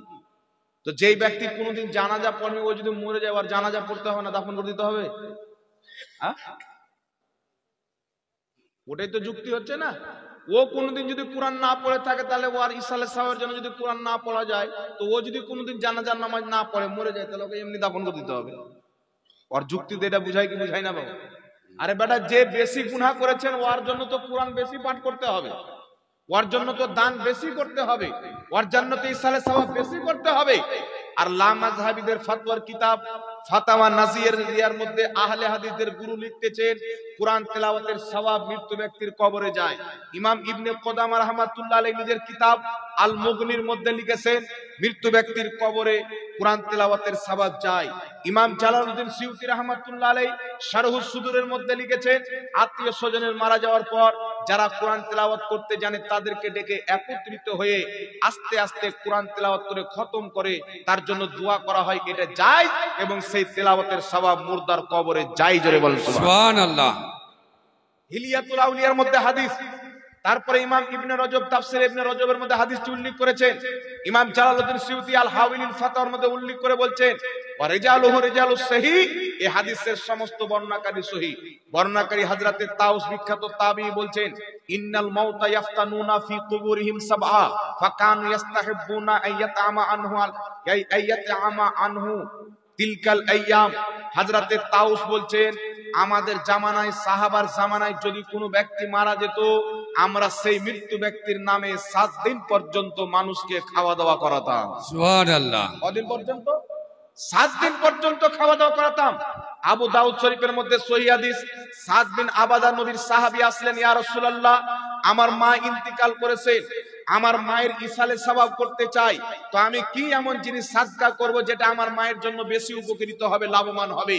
তো যেই ব্যক্তি কোনোদিন জানাজা পড়বে, ও যদি মরে যায় আর জানাজা পড়তে হবে না, দাফন করে দিতে হবে? ওটাই তো যুক্তি হচ্ছে না। ও কোনোদিন যদি কোরআন না পড়ে থাকে, তাহলে ও আর ইসালে সাহেবের জন্য যদি কোরআন না পড়া যায়, তো ও যদি কোনোদিন জানাজার নামাজ না পড়ে মরে যায়, তাহলে ওকে এমনি দাফন করে দিতে হবে। ওর যুক্তিতে এটা বুঝায় কি বুঝায় না বাবা? আরে বেটা, যে বেশি গুনাহ করেছেন ওর জন্য তো কোরআন বেশি পাঠ করতে হবে, ওর জন্য তো দান বেশি করতে হবে, ওর জন্য তো ইসালে সওয়াব বেশি করতে হবে। আর লা মাযহাবিদের ফতোয়ার কিতাব ফাতাওয়া নাজিয়ার মধ্যে আহলে হাদিসদের গুরু লিখতেছেন কোরআন তেলাওয়াতের সওয়াব মৃত্যু ব্যক্তির কবরে যায়। ইমাম ইবনে কুদামা রাহমাতুল্লাহ আলাইহি নিজের কিতাব আল মুগনির মধ্যে লিখেছেন মৃত্যু ব্যক্তির কবরে কোরআন তেলাওয়াতের সওয়াব যায়। ইমাম জালালউদ্দিন সিউতি রাহমাতুল্লাহ আলাইহি শারহুস সুদুরের মধ্যে লিখেছেন আত্মীয় স্বজনের মারা যাওয়ার পর যারা কোরআন তেলাওয়াত করতে জানে তাদেরকে ডেকে একত্রিত হয়ে আস্তে আস্তে কোরআন তেলাওয়াত করে খতম করে তার জন্য দোয়া করা হয়, এটা যায় এবং সেই তেলাওয়াতের সওয়াব মুর্দার কবরে যায়। জোরে বলেন সুবহানাল্লাহ। হিলিয়াতুল আউলিয়ার মধ্যে হাদিস। তারপরে ইমাম ইবনে রজব তাফসীর ইবনে রজবের মধ্যে হাদিসটি উল্লেখ করেছেন। ইমাম জালালউদ্দিন সিউতি আল হাওয়াইলিল ফাতাওয়ার মধ্যে উল্লেখ করে বলছেন ওয়া রিজালুহু রিজালুস সহিহ, এই হাদিসের সমস্ত বর্ণনাকারী সহিহ। বর্ণনাকারী হযরতে তাউস বিখ্যাত তাবিঈ বলছেন ইন্নাল মাউতা ইয়াফতানুনা ফি কুবুরিহিম সাবআ ফাকানু ইস্তাহিব্বুনা আইয়াতামা আনহু তিলকাল আইয়াম। হযরতে তাউস বলছেন আমাদের জামানায়, সাহাবার জামানায় যদি কোনো ব্যক্তি মারা যেত, আমরা সেই মৃত্যু ব্যক্তির নামে 7 দিন পর্যন্ত মানুষকে খাওয়া দাওয়া করাতাম। সুবহানাল্লাহ। কদিন পর্যন্ত? 7 দিন পর্যন্ত খাওয়া দাওয়া করাতাম। আবু দাউদ শরীফের মধ্যে সহিহ হাদিস, সাদ বিন আবাদা নবীর সাহাবী আসলেন, ইয়া রাসূলুল্লাহ আমার মা ইন্তিকাল করেছে, আমার মায়ের ইসালে সওয়াব করতে চাই, তো আমি কি এমন জিনিস সাদকা করব যেটা আমার মায়ের জন্য বেশি উপকৃত হবে, লাভবান হবে?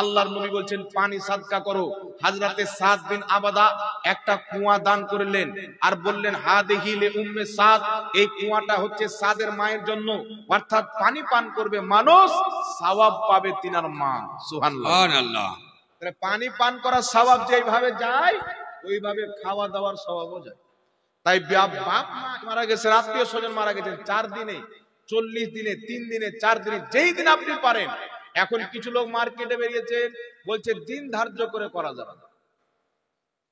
আল্লাহর নবী বলছেন পানি সাদকা করো। হযরতে সাদ বিন আবাদা একটা কুয়া দান করলেন আর বললেন হাদিহি লি উম্মে সাদ, এই কুয়াটা হচ্ছে সাদের মায়ের জন্য, অর্থাৎ পানি পান করবে মানুষ, সওয়াব পাবে তিনার মা। সুবহানাল্লাহ। তাহলে পানি পান করার স্বভাব যেভাবে যায় ওইভাবে খাওয়া দাওয়ার স্বভাবও যায়। তাই বাপ মা মারা গেছেন, আত্মীয় স্বজন মারা গেছেন, 4 দিনে, 40 দিনে, 3 দিনে, 4 দিনে, যেই দিন আপনি পারেন। এখন কিছু লোক মার্কেটে বেরিয়েছে, বলছে দিন ধার্য করে করা যাবে না,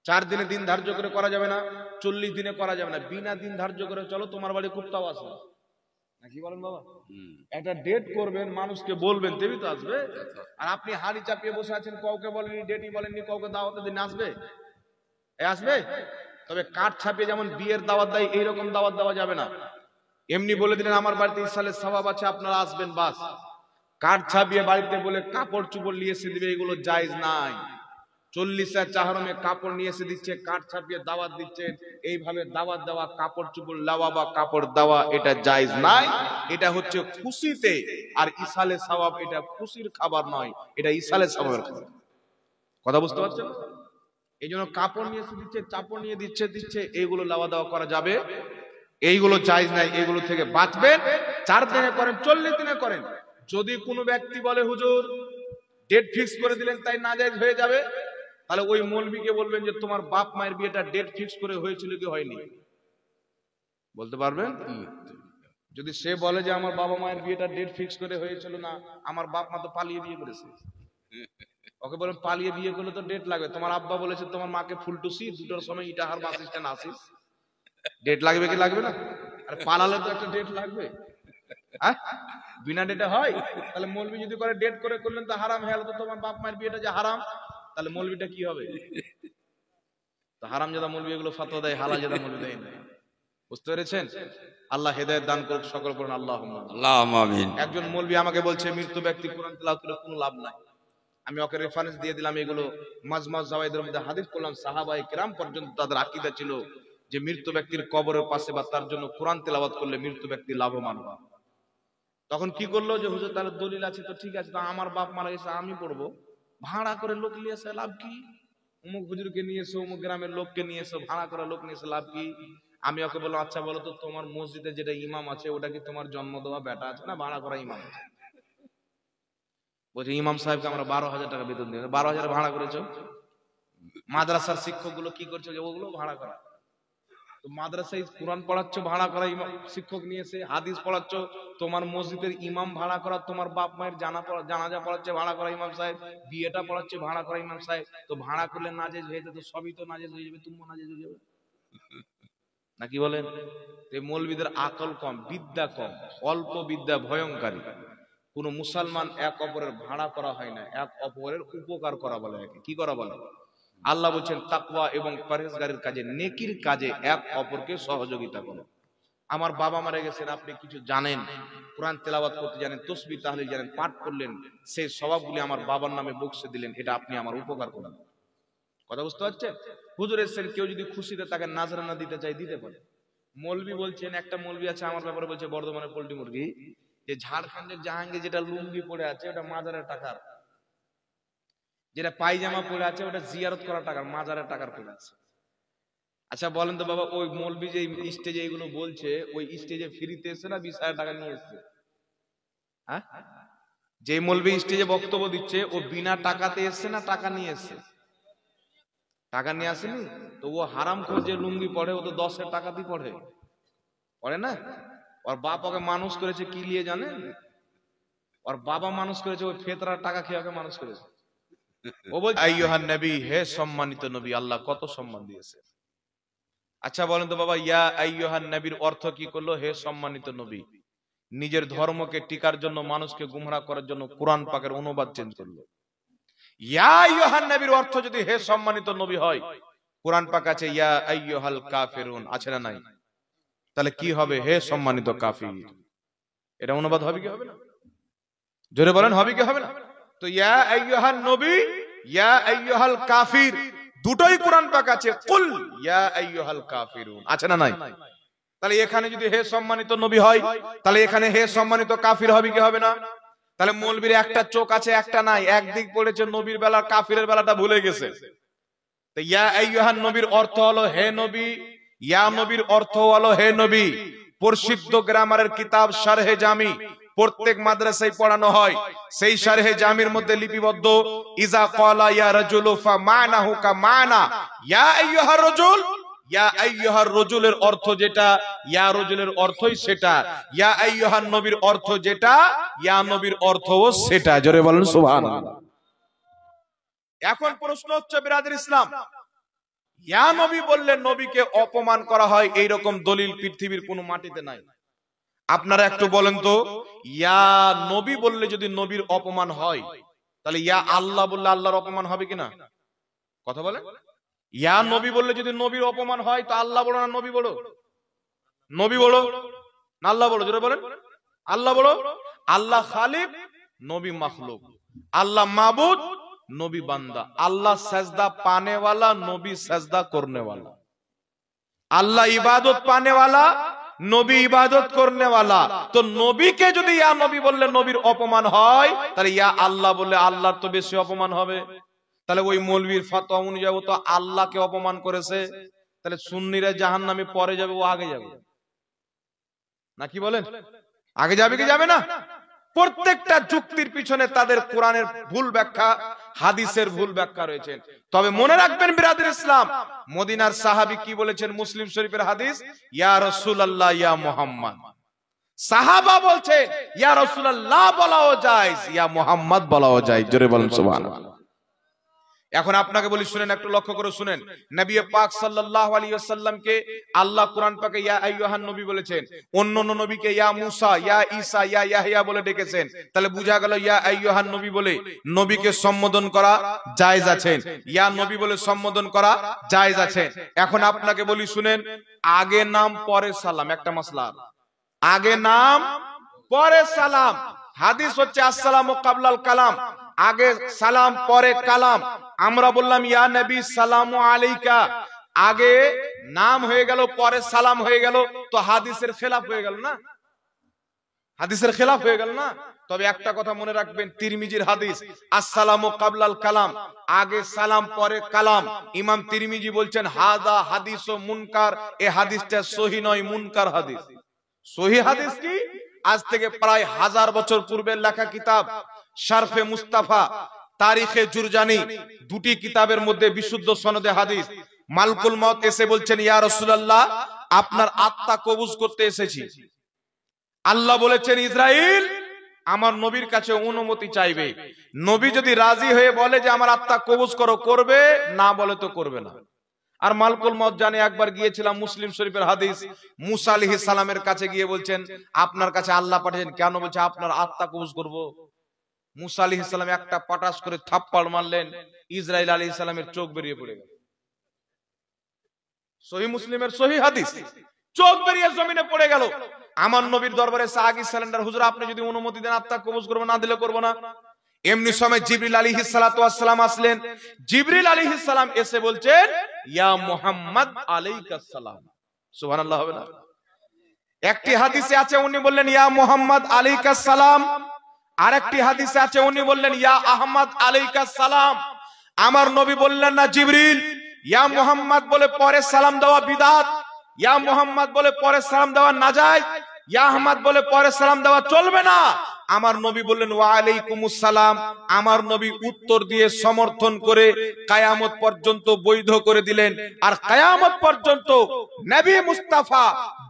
4 দিনে দিন ধার্য করে করা যাবে না, 40 দিনে করা যাবে না, বিনা দিন ধার্য করে চলো, তোমার বাড়ি কুত্তাও আসবে নাকি বলেন বাবা? একটা ডেট করবেন, মানুষকে বলবেন, তেমনি তো আসবে। আর আপনি হাড়ি চাপিয়ে বসে আছেন, কাউকে বলেননি, ডেটই বলেননি, কাউকে দাওয়াতে দিন, আসবে? আসবে। তবে কাঠ ছাপিয়ে যেমন বিয়ের দাওয়াত দেয় এইরকম দাওয়াত দেওয়া যাবে না। এমনি বলে দিলেন আমার বাড়িতে ইসালের স্বভাব আছে, আপনারা আসবেন, বাস। কাঠ ছাপিয়ে বাড়িতে বলে কাপড় চুপড় নিয়ে এসে দিবে, এগুলো জায়েজ নাই। 40 চাহরমে কাপড় নিয়ে এসে দিচ্ছে, কাঠ ছাপিয়ে দাওয়াত দিচ্ছে, এইভাবে দাওয়াত দেওয়া, কাপড় চুপড় লাওয়া বা কাপড় দেওয়া, এটা জায়েজ নাই। এটা হচ্ছে খুশিতে, আর ইসালের স্বভাব এটা খুশির খাবার নয়, এটা ইসালের স্বভাবের খাবার। কথা বুঝতে পারছেন? এই জন্য কাপড় নিয়ে এসে দিচ্ছে, চাপড় নিয়ে দিচ্ছে, এইগুলো লাওয়া দেওয়া করা যাবে, এইগুলো জায়েজ নাই, এইগুলো থেকে বাঁচবেন। 4 দিনে করেন, 40 দিনে করেন। যদি কোনো ব্যক্তি বলে হুজুর ডেট ফিক্স করে দিলেন তাই নাজায়েজ হয়ে যাবে, তাহলে ওই মৌলবীকে বলবেন যে তোমার বাপ মায়ের বিয়েটা ডেট ফিক্স করে হয়েছিল কি হয়নি, বলতে পারবেন? যদি সে বলে যে আমার বাবা মায়ের বিয়েটা ডেট ফিক্স করে হয়েছিল না, আমার বাপ মা তো পালিয়ে বিয়ে করেছে, ওকে বলেন পালিয়ে বিয়ে করলে তো ডেট লাগবে। তোমার আব্বা বলেছে তোমার মাকে ফুলটুসি 2টার সময় ইটাহার বাস স্ট্যান্ড আসিস, ডেট লাগবে কি লাগবে না? আর পালালে তো একটা ডেট লাগবে, হ্যাঁ? বিনা ডেটে হয়? তাহলে মৌলবী যদি করে ডেট করে করলেন তো হারাম হয়ে গেল, তো তোমার বাপ মায়ের বিয়েটা যে হারাম, তাহলে মৌলবীটা কি হবে? তো হারাম জাদা মৌলবী এগুলো ফতোয়া দেয়, হালাল জাদা মৌলবী দেয় না। বুঝতে পেরেছেন? আল্লাহ হেদায়েত দান করুক, সকল করুন আল্লাহুম্মা আমিন। একজন মৌলবী আমাকে বলছে মৃত ব্যক্তি কোরআন তেলাওয়াত করে কোনো লাভ নাই। আমি ওকে রেফারেন্স দিয়ে দিলাম, এগুলো মাজমা জাওয়াইদের মধ্যে হাদিস করলাম, সাহাবায়ে কেরাম পর্যন্ত তাদের আকীদা ছিল যে মৃত ব্যক্তির কবরের পাশে বা তার জন্য কোরআন তেলাওয়াত করলে মৃত ব্যক্তি লাভবান হয়। তখন কি করলো যে হুজুর তাহলে দলিল আছে তো ঠিক আছে, তো আমার বাপ মারা গেছে আমি পড়বো, ভাড়া করে লোক নিয়ে এসে লাভ কি? অমুক হুজুরকে নিয়ে এসো, অমুক গ্রামের লোককে নিয়ে এসো, ভাড়া করা লোক নিয়ে এসে লাভ কি? আমি ওকে বললাম আচ্ছা বলো তো তোমার মসজিদে যেটা ইমাম আছে ওটা কি তোমার জন্ম দেওয়া বেটা আছে না ভাড়া করা ইমাম আছে? বলছে ইমাম সাহেবকে আমরা 12,000 টাকা বেতন দিই। 12,000 ভাড়া করেছো? মাদ্রাসার শিক্ষক গুলো কি করছে যে ওগুলো ভাড়া করা? তো মাদ্রাসায় কোরআন পড়াচ্ছ ভাড়া করা ইমাম শিক্ষক নিয়ে এসে, হাদিস পড়াচ্ছ, তোমার মসজিদের ইমাম ভাড়া করা, তোমার বাপ মায়ের জানাজা পড়াচ্ছে ভাড়া করা ইমাম সাহেব, বিয়েটা পড়াচ্ছে ভাড়া করা ইমাম সাহেব। তো ভাড়া করলে নাজেজ হয়ে যেত, সবই তো নাজেজ হয়ে যাবে, তুমিও নাজেজ হয়ে যাবে নাকি বলেন? এই মৌলবীদের আকল কম, বিদ্যা কম, অল্প বিদ্যা ভয়ঙ্করী। কোন মুসলমান এক অপরের ভাড়া করা হয় না, এক অপরের উপকার করা বলে। কি করা বলে? আল্লাহ বলছেন তাকওয়া এবং পরহেজগারির কাজে, নেকির কাজে এক অপরকে সহযোগিতা করো। আমার বাবা মারা গেছেন, আপনি কিছু জানেন, কোরআন তেলাওয়াত করতে জানেন, তাসবিহ তাহলিল জানেন, পাঠ করলেন, সেই সওয়াবগুলি আমার বাবার নামে বকশে দিলেন, এটা আপনি আমার উপকার করলেন। কথা বুঝতে পারছেন? হুজুর এসেছেন, কেউ যদি খুশিতে তাকে নাজরানা দিতে চাই দিতে পারে। মৌলবী বলছেন, একটা মৌলবী আছে আমার ব্যাপারে বলছে বর্ধমানের পোল্ট্রি মুরগি, যে ঝাড়খণ্ডের জাহাঙ্গীর যেটা লুঙ্গি পড়ে আছে ওটা মাজারের টাকার, যেটা পায়জামা পরে আছে ওটা জিয়ারত করা টাকার, মাজারের টাকার পরে আছে। আচ্ছা বলেন তো বাবা, ওই মৌলবী যে স্টেজে এগুলো বলছে, ওই স্টেজে ফ্রিতে এসে না 20,000 টাকা নিয়ে এসছে? হ্যাঁ, যে মৌলবী স্টেজে বক্তব্য দিচ্ছে ও বিনা টাকাতে এসছে না টাকা নিয়ে এসছে? টাকা নিয়ে আসেনি তো। ও হারামখোর যে লুঙ্গি পড়ে ও তো 10-এর টাকাতেই পড়ে না। ওর বাপ ওকে মানুষ করেছে কি নিয়ে জানেন? ওর বাবা মানুষ করেছে ওই ফেতরার টাকা খেয়ে ওকে মানুষ করেছে। ও বলছে আইয়ুহান নবী, হে সম্মানিত নবী, আল্লাহ কত সম্মান দিয়েছে। আচ্ছা বলেন তো বাবা, ইয়া আইয়ুহান নবীর অর্থ কি করলো? হে সম্মানিত নবী। নিজের ধর্মকে টিকার জন্য, মানুষকে গুমরাহ করার জন্য কোরআন পাকের অনুবাদ চেঞ্জ করলো। ইয়া আইয়ুহান নবীর অর্থ যদি হে সম্মানিত নবী হয়, কোরআন পাক আছে ইয়া আইয়ুহাল কাফিরুন, আছে না নাই? তাহলে কি হবে? হে সম্মানিত কাফির। এটা অনুবাদ হবে কি হবে না? জোরে বলেন, হবে কি হবে না? তো ইয়া আইয়ুহান নবী, ইয়া আইয়ুহাল কাফির, দুটোই কোরআন পাক আছে। কুল ইয়া আইয়ুহাল কাফিরুন, আছে না নাই? তাহলে এখানে যদি হে সম্মানিত নবী হয়, তাহলে এখানে হে সম্মানিত কাফির হবে কি হবে না? তাহলে মৌলবীর একটা চোখ আছে একটা নাই, একদিক পড়েছে নবীর বেলা, কাফিরের বেলাটা ভুলে গেছে। তো ইয়া আইয়ুহান নবীর অর্থ হলো হে নবী, ইয়া নবীর অর্থ হলো হে নবী। প্রসিদ্ধ গ্রামারের কিতাব শারহে জামি প্রত্যেক মাদ্রাসায় পড়ানো হয়। সেই শারহে জামির মধ্যে লিপিবদ্ধ, ইজা ক্বালা ইয়া রাজুলু ফামানাহু কামানা ইয়া আইয়ুহার রাজুল, ইয়া আইয়ুহার রাজুলের অর্থ যেটা, ইয়া রাজুলের অর্থই সেটা, ইয়া আইয়ুহান নবীর অর্থ যেটা, ইয়া নবীর অর্থও সেটা। জোরে বলেন সুবহানাল্লাহ। এখন প্রশ্ন হচ্ছে বিরাদর ইসলাম, ইয়া নবী বললে নবীকে অপমান করা হয়, এইরকম দলিল পৃথিবীর কোন মাটিতে নাই। আপনারা একটু বলেন তো, ইয়া নবী বললে যদি নবীর অপমান হয়, তাহলে ইয়া আল্লাহ বললে আল্লাহর অপমান হবে কিনা? কথা বলেন। ইয়া নবী বললে যদি নবীর অপমান হয়, তো আল্লাহ বড় না নবী বড়? নবী বড় না আল্লাহ বড়? জোরে বলেন। আল্লাহ বড়। আল্লাহ খালিক, নবী মাখলুক। আল্লাহ মাবুদ, নবী বান্দা। আল্লাহ সাজদা পানে वाला, নবী সাজদা করনে वाला। আল্লাহ ইবাদত পানে वाला, নবী ইবাদত করনে वाला। তো নবীকে যদি ইয়া নবী বললে নবীর অপমান হয়, তাহলে ইয়া আল্লাহ বললে আল্লাহর তো বেশি অপমান হবে। তাহলে ওই মৌলবীর ফতোয়া অনুযায়ী ও তো আল্লাহকে অপমান করেছে, তাহলে সুন্নিরা জাহান্নামে পরে যাবে, ও আগে যাবে না? কি বলেন? আগে যাবে কি যাবে না? প্রত্যেকটা যুক্তির পিছনে তাদের কোরআনের ভুল ব্যাখ্যা, হাদিসের ভুল ব্যাখ্যা রয়েছে। তবে মনে রাখবেন বিরাদর ইসলাম, মদিনার সাহাবী কি বলেছেন? মুসলিম শরীফের হাদিস, ইয়া রাসূলুল্লাহ ইয়া মুহাম্মদ। সাহাবা বলছে ইয়া রাসূলুল্লাহ বলাও যায়, ইয়া মুহাম্মদ বলাও যায়। জোরে বলেন সুবহানাল্লাহ। এখন আপনাকে বলি, শুনেন, একটু লক্ষ্য করে শুনেন। নবী পাক সাল্লাল্লাহু আলাইহি ওয়াসাল্লামকে আল্লাহ কোরআন পাকে ইয়া আইয়ুহান নবী বলেছেন, অন্য নবীকে ইয়া মুসা, ইয়া ঈসা, ইয়া ইয়াহইয়া বলে ডেকেছেন। তাহলে বোঝা গেল ইয়া আইয়ুহান নবী বলে নবীকে সম্বোধন করা জায়েজ আছে, ইয়া নবী বলে সম্বোধন করা জায়েজ আছে। এখন আপনাকে বলি, শুনেন, আগে নাম পরে সালাম, একটা মাসলা। আগে নাম পরে সালাম। হাদিস হচ্ছে আসসালামু কাবলাল কালাম, আগে সালাম পরে কালাম। আমরা বললাম ইয়া নবী সালামু আলাইকা, আগে নাম হয়ে গেল পরে সালাম হয়ে গেল, তো হাদিসের খেলাফ হয়ে গেল না? হাদিসের খেলাফ হয়ে গেল না? তবে একটা কথা মনে রাখবেন, তিরমিজির হাদিস আসসালামু কাবলাল কালাম, আগে সালাম পরে কালাম। ইমাম তিরমিজি বলছেন হাদা হাদিসু মুনকার, এই হাদিসটা সহিহ নয়, মুনকার হাদিস। সহিহ হাদিস কি? আজ থেকে প্রায় 1000 বছর পূর্বের লেখা কিতাব শারফে মুস্তাফা, তারিখে জুরজানি, দুটি কিতাবের মধ্যে বিশুদ্ধ সনদে হাদিস। মালকুল মউত এসে বলছেন, ইয়া রাসূলুল্লাহ, আপনার আত্মা কবজ করতে এসেছি। আল্লাহ বলেছেন ইসরাইল আমার নবীর কাছে অনুমতি চাইবে। নবী যদি রাজি হয়ে বলে যে আমার আত্মা কবজ করো, করবে, না বলে তো করবে না। আর মালকুল মউত জানে, একবার গিয়েছিলাম, মুসলিম শরীফের হাদিস, মুসা আলাইহিস সালামের কাছে গিয়ে বলছেন আপনার কাছে আল্লাহ পাঠিয়েছেন কেন? বলছে আপনার আত্মা কবজ করব। মুসা আলাইহিস সালাম একটা পটাশ করে থাপ্পড় মারলেন, ইসরাইল আলাইহিস সালামের চোখ বেরিয়ে পড়ে গেল। সহিহ মুসলিমের সহিহ হাদিস, চোখ বেরিয়ে জমিনে পড়ে গেল। আমার নবীর দরবারে সাহাগী সিলিন্ডার, হুজুর আপনি যদি অনুমতি দেন আত্মা কবজ করব, না দিলে করব না। এমনি সময় জিবরিল আলাইহিস সালাতু ওয়াস সালাম আসলেন। জিবরিল আলাইহিস সালাম এসে বলছেন ইয়া মুহাম্মদ আলাইকাস সালাম। সুবহানাল্লাহ হবে না? একটি হাদিসে আছে উনি বললেন ইয়া মুহাম্মদ আলাইকাস সালাম, আরেকটি হাদিসে আছে উনি বললেন ইয়া আহমদ আলাইকাস সালাম। আমার নবী বললেন না জিবরিল ইয়া মুহাম্মদ বলে পরে সালাম দেওয়া বিদআত, ইয়া মুহাম্মদ বলে পরে সালাম দেওয়া নাজায়েজ, ইয়া আহমদ বলে পরে সালাম দেওয়া চলবে না। আমার নবী বললেন ওয়া আলাইকুমুস সালাম। আমার নবী উত্তর দিয়ে সমর্থন করে কিয়ামত পর্যন্ত বৈধ করে দিলেন। আর কিয়ামত পর্যন্ত নবী মুস্তাফা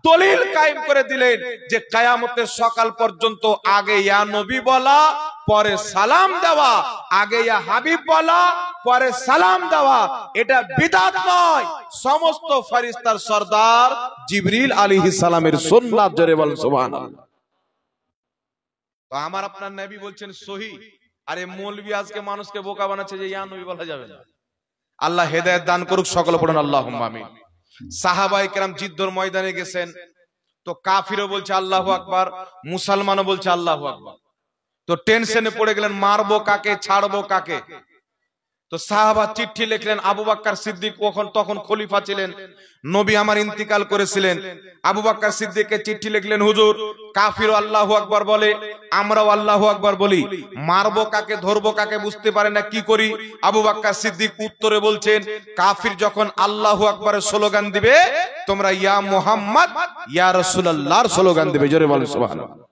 দলিল কায়েম করে দিলেন যে কিয়ামতের সকাল পর্যন্ত আগে ইয়া নবী বলা পরে সালাম দেওয়া, আগে ইয়া হাবিব বলা পরে সালাম দেওয়া, এটা বিদআত নয়, সমস্ত ফেরেশতার সরদার জিবরিল আলাইহিস সালামের সুন্নাত। জোরে বলেন সুবহানাল্লাহ। তো আমার আপনার নবী বলছেন সহি, আরে মৌলবি আজকে মানুষকে বোকা বানাচ্ছে যে ইয়া নবী বলা যাবে না। আল্লাহ হেদায়েত দান করুক, সকলে পড়ুন আল্লাহুম্মা আমিন। সাহাবায়ে কেরাম জিদ্দর ময়দানে গেছেন, তো কাফিরও বলছে আল্লাহু আকবার, মুসলমানও বলছে আল্লাহু আকবার। তো টেনশনে পড়ে গেলেন, মারবো কাকে, ছাড়বো কাকে। তো সাহাবা চিঠি লিখলেন, আবু বকর সিদ্দিক তখন খলিফা ছিলেন, নবী আমার ইন্তিকাল করেছিলেন। আবু বকর সিদ্দিককে চিঠি লিখলেন, হুজুর কাফির আল্লাহু আকবার বলে, আমরাও আল্লাহু আকবার বলি, মারবো কাকে ধরবো কাকে বুঝতে পারে না, কি করি? আবু বকর সিদ্দিক উত্তরে বলছেন, কাফির যখন আল্লাহু আকবারের স্লোগান দিবে, তোমরা ইয়া মুহাম্মদ ইয়া রাসূলুল্লাহর স্লোগান দিবে। জোরে বলেন সুবহানাল্লাহ।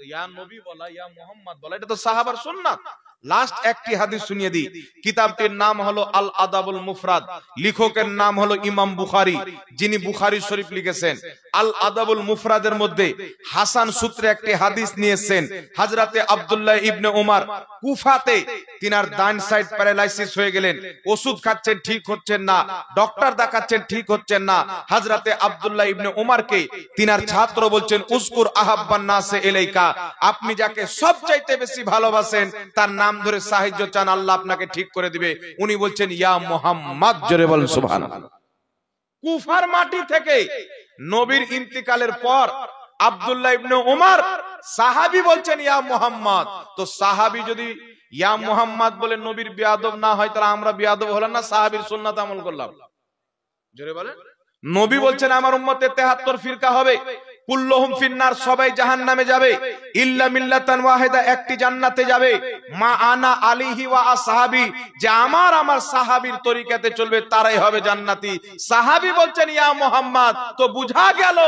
ইয়া নবী বলা, ইয়া মুহাম্মদ বলা, এটা তো সাহাবার সুন্নাত। লাস্ট একটি হাদিস শুনিয়ে দিই। কিতাবটির নাম হলো আল আদাবুল মুফরাদ, লেখকের নাম হলো ইমাম বুখারী, যিনি বুখারী শরীফ লিখেছেন। আল আদাবুল মুফরাদের মধ্যে হাসান সূত্রে একটি হাদিস নিয়েছেন। হযরতে আব্দুল্লাহ ইবনে উমর কুফাতে তিনার ডান সাইড প্যারালাইসিস হয়ে গেলেন, ওষুধ খাচ্ছেন ঠিক হচ্ছেন না, ডক্টর দেখাচ্ছেন ঠিক হচ্ছেন না। হযরতে আব্দুল্লাহ ইবনে উমরকে তিনার ছাত্র বলছেন, উযকুর আহাব্বান নাসে ইলাইকা, আপনি যাকে সবচাইতে বেশি ভালোবাসেন তার নাম ধরে সাহায্য চান, আল্লাহ আপনাকে ঠিক করে দিবে। উনি বলছেন ইয়া মুহাম্মদ, জোরে বলেন সুবহানাল্লাহ। কুফার মাটি থেকে নবীর ইন্তিকালের পর আব্দুল্লাহ ইবনে উমর সাহাবী বলছেন ইয়া মুহাম্মদ। তো সাহাবী যদি ইয়া মুহাম্মদ বলে নবীর বেয়াদব না হয়, তাহলে আমরা বেয়াদব হলাম না, সাহাবীর সুন্নাত আমল করলাম? জোরে বলেন। নবী বলছেন আমার উম্মতে 73 ফিরকা হবে, কুল্লুহুম ফিন্নার, সবাই জাহান্নামে যাবে, ইল্লা মিল্লাতান ওয়াহিদা, একটি জান্নাতে যাবে। মা আনা আলিহি ওয়া আসহাবি, যে আমার সাহাবীর তরিকাতে চলবে তারাই হবে জান্নাতি। সাহাবী বলছেন ইয়া মুহাম্মদ। তো বুঝা গেল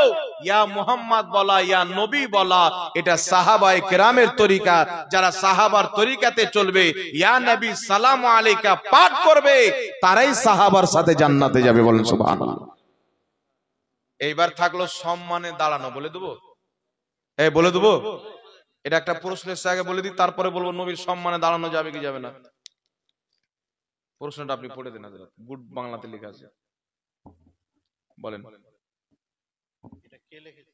ইয়া মুহাম্মদ বলা, ইয়া নবী বলা, এটা সাহাবায়ে কেরামের তরিকা। যারা সাহাবার তরিকাতে চলবে, ইয়া নবী সালামু আলাইকা পাঠ করবে, তারাই সাহাবার সাথে জান্নাতে যাবে। বলেন সুবহানাল্লাহ। এইবার থাকলো সম্মানে দাঁড়ানো, বলে দেবো? বলে দেবো? এটা একটা প্রশ্ন এসে, আগে বলে দিই, তারপরে বলবো নবীর সম্মানে দাঁড়ানো যাবে কি যাবে না। প্রশ্নটা আপনি পড়ে দেন, গুড বাংলাতে লেখা আছে, বলেন। এটা কে লিখেছে?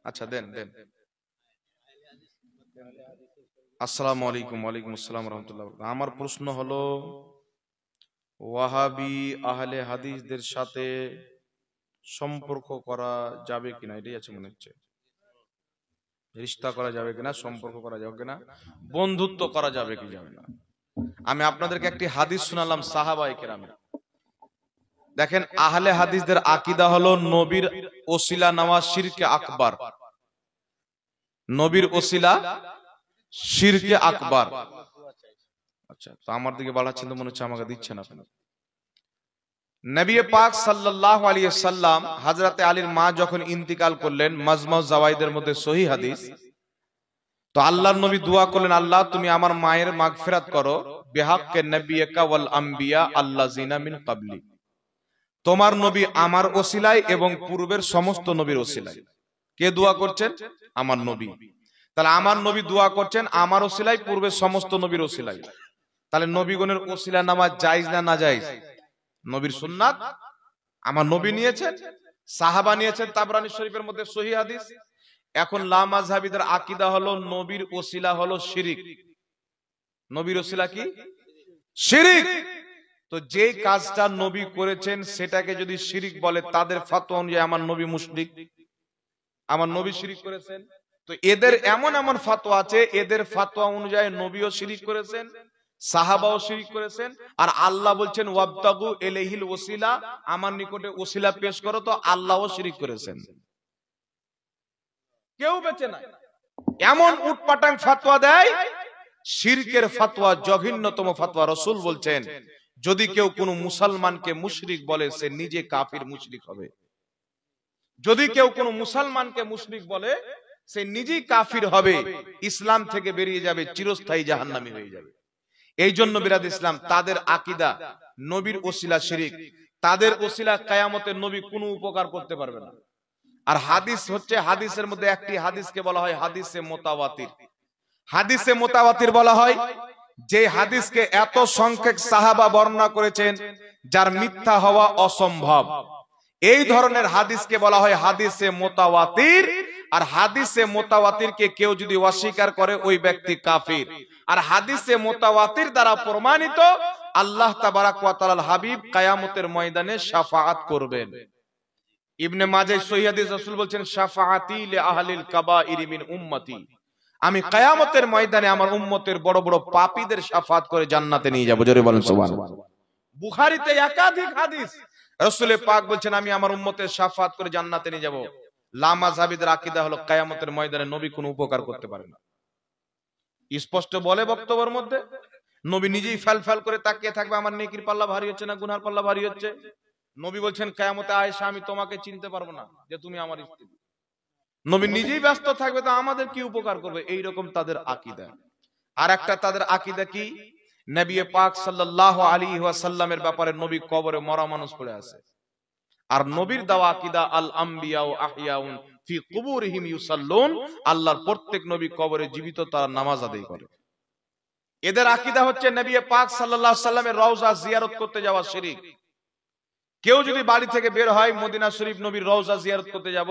আচ্ছা দেন দেন। আসসালামু আলাইকুম। ওয়ালাইকুম আসসালাম রাহমাতুল্লাহ। আমার প্রশ্ন হলো, ওয়াহাবি আহলে হাদিসদের সাথে সম্পর্ক করা যাবে কিনা, এটাই আছে মনে হচ্ছে। রিশতা করা যাবে কিনা, সম্পর্ক করা যাবে কিনা, বন্ধুত্ব করা যাবে কি যাবে না। আমি আপনাদেরকে একটি হাদিস শোনালাম সাহাবায়ে কেরামের। দেখেন, আহলে হাদিসদের আকীদা হলো নবীর ওসিলা নেওয়া শিরকে আকবার। নবীর ওসিলা শিরকে আকবার। আচ্ছা, তো আমার দিকে বাড়াচ্ছেন তো মনে হচ্ছে আমাকে দিচ্ছেন আপনারা। নবী পাক সাল্লাল্লাহু আলাইহি সাল্লাম হযরতে আলীর মা যখন ইন্তিকাল করলেন, মাজমাউ জাওয়াইদের মধ্যে সহিহ হাদিস, তো আল্লাহর নবী দোয়া করলেন, আল্লাহ তুমি আমার মায়ের মাগফিরাত করো বিহাক্কে নবিয়্যিকা ওয়াল আম্বিয়া আল্লাযিনা মিন ক্বাবলি। তোমার নবী আমার ওসিলায় এবং পূর্বের সমস্ত নবীর ওসিলায়। কে দোয়া করছেন? আমার নবী। তাহলে আমার নবী দোয়া করছেন আমার ওসিলায়, পূর্বের সমস্ত নবীর ওসিলায়। তাহলে নবীগণের ওসিলা নামাজ জায়েজ না নাজায়েজ? নবীর সুন্নাত। আমার নবী নিয়েছেন, সাহাবা নিয়েছেন, তাবরানী শরীফের মধ্যে সহিহ হাদিস। এখন লা মাযহাবীদের আকীদা হলো নবীর ওসিলা হলো শিরিক। নবীর ওসিলা কি? শিরিক। তো যে কাজটা নবী করেছেন সেটাকে যদি শিরিক বলে, তাদের ফতোয়া অনুযায়ী আমার নবী মুশরিক, আমার নবী শিরিক করেছেন। তো এদের এমন এমন ফতোয়া আছে, এদের ফতোয়া অনুযায়ী নবীও শিরিক করেছেন, সাহাবাও শিরিক করেছেন, আর আল্লাহ বলছেন ওয়াবতাগু ইলাইহিল ওসিলা, আমার নিকটে ওসিলা পেশ করো, তো আল্লাহও শিরিক করেছেন। কেউ বেঁচে নাই। এমন উটপাটাং ফতোয়া দেয়, শিরকের ফতোয়া, জঘন্যতম ফতোয়া। রাসূল বলছেন, যদি কেউ কোনো মুসলমানকে মুশরিক বলে, সে নিজে কাফির মুশরিক হবে। যদি কেউ কোনো মুসলমানকে মুশরিক বলে, সে নিজেই কাফির হবে, ইসলাম থেকে বেরিয়ে যাবে, চিরস্থায়ী জাহান্নামী হয়ে যাবে। এই জন্য বিরাদ ইসলাম, তাদের আকীদা নবীর ওসিলা শিরিক। তাদের ওসিলা কিয়ামতের নবী কোনো উপকার করতে পারবে না। আর হাদিস হচ্ছে, হাদিসের মধ্যে একটি হাদিসকে বলা হয় হাদিসে মুতাওয়াতির। হাদিসে মুতাওয়াতির বলা হয় যে হাদিসকে এত সংখ্যক সাহাবা বর্ণনা করেছেন যার মিথ্যা হওয়া অসম্ভব। এই ধরনের হাদিসকে বলা হয় হাদিসে মুতাওয়াতির। আর হাদিসে মুতাওয়াতিরকে কেউ যদি অস্বীকার করে, ওই ব্যক্তি কাফির। আর হাদিসে মুতাওয়াতির দ্বারা প্রমাণিত আল্লাহ তাবারাক ওয়া তাআলার হাবিব কিয়ামতের ময়দানে শাফাআত করবেন। ইবনে মাজাহ সহিহ হাদিস, রাসূল বলছেন শাফাআতি লি আহলিল কাবাইরি মিন উম্মতি, আমি কিয়ামতের ময়দানে আমার উম্মতের বড় বড় পাপীদের শাফাআত করে জান্নাতে নিয়ে যাব। জোরে বলেন সুবহানাল্লাহ। বুখারীতে একাধিক হাদিস, রাসূল পাক বলছেন আমি আমার উম্মতের শাফাআত করে জান্নাতে নিয়ে যাব। লা মাযহাবীদের আকীদা হলো কিয়ামতের ময়দানে নবী কোনো উপকার করতে পারে না। স্পষ্ট বলে বক্তব্যের মধ্যে, নবী নিজেই ফেল ফেল করে তাকিয়ে থাকবে, আমার নেকির পাল্লা ভারী হচ্ছে না গুনার পাল্লা ভারী হচ্ছে। নবী বলছেন কিয়ামতে আয়েশা আমি তোমাকে চিনতে পারবো না যে তুমি আমার স্ত্রী। নবী নিজেই ব্যস্ত থাকবে তো আমাদের কি উপকার করবে, এইরকম তাদের আকীদা। আর একটা তাদের আকীদা কি, নবী পাক সাল্লাল্লাহু আলাইহি ওয়াসাল্লামের ব্যাপারে নবী কবরে মরা মানুষ পড়ে আছে। আর নবীর দেওয়া আকীদা আল আমবিয়া ও আহইয়াউন ফি কুবুরিহিম ইউসাল্লুন, আল্লাহর প্রত্যেক নবী কবরে জীবিত, তারা নামাজ আদায় করে। এদের আকীদা হচ্ছে নবী পাক সাল্লাল্লাহু আলাইহি সাল্লামের রওজা জিয়ারত করতে যাওয়া শিরক। কেউ যদি বাড়ি থেকে বের হয় মদিনা শরীফ নবীর রওজা জিয়ারত করতে যাব,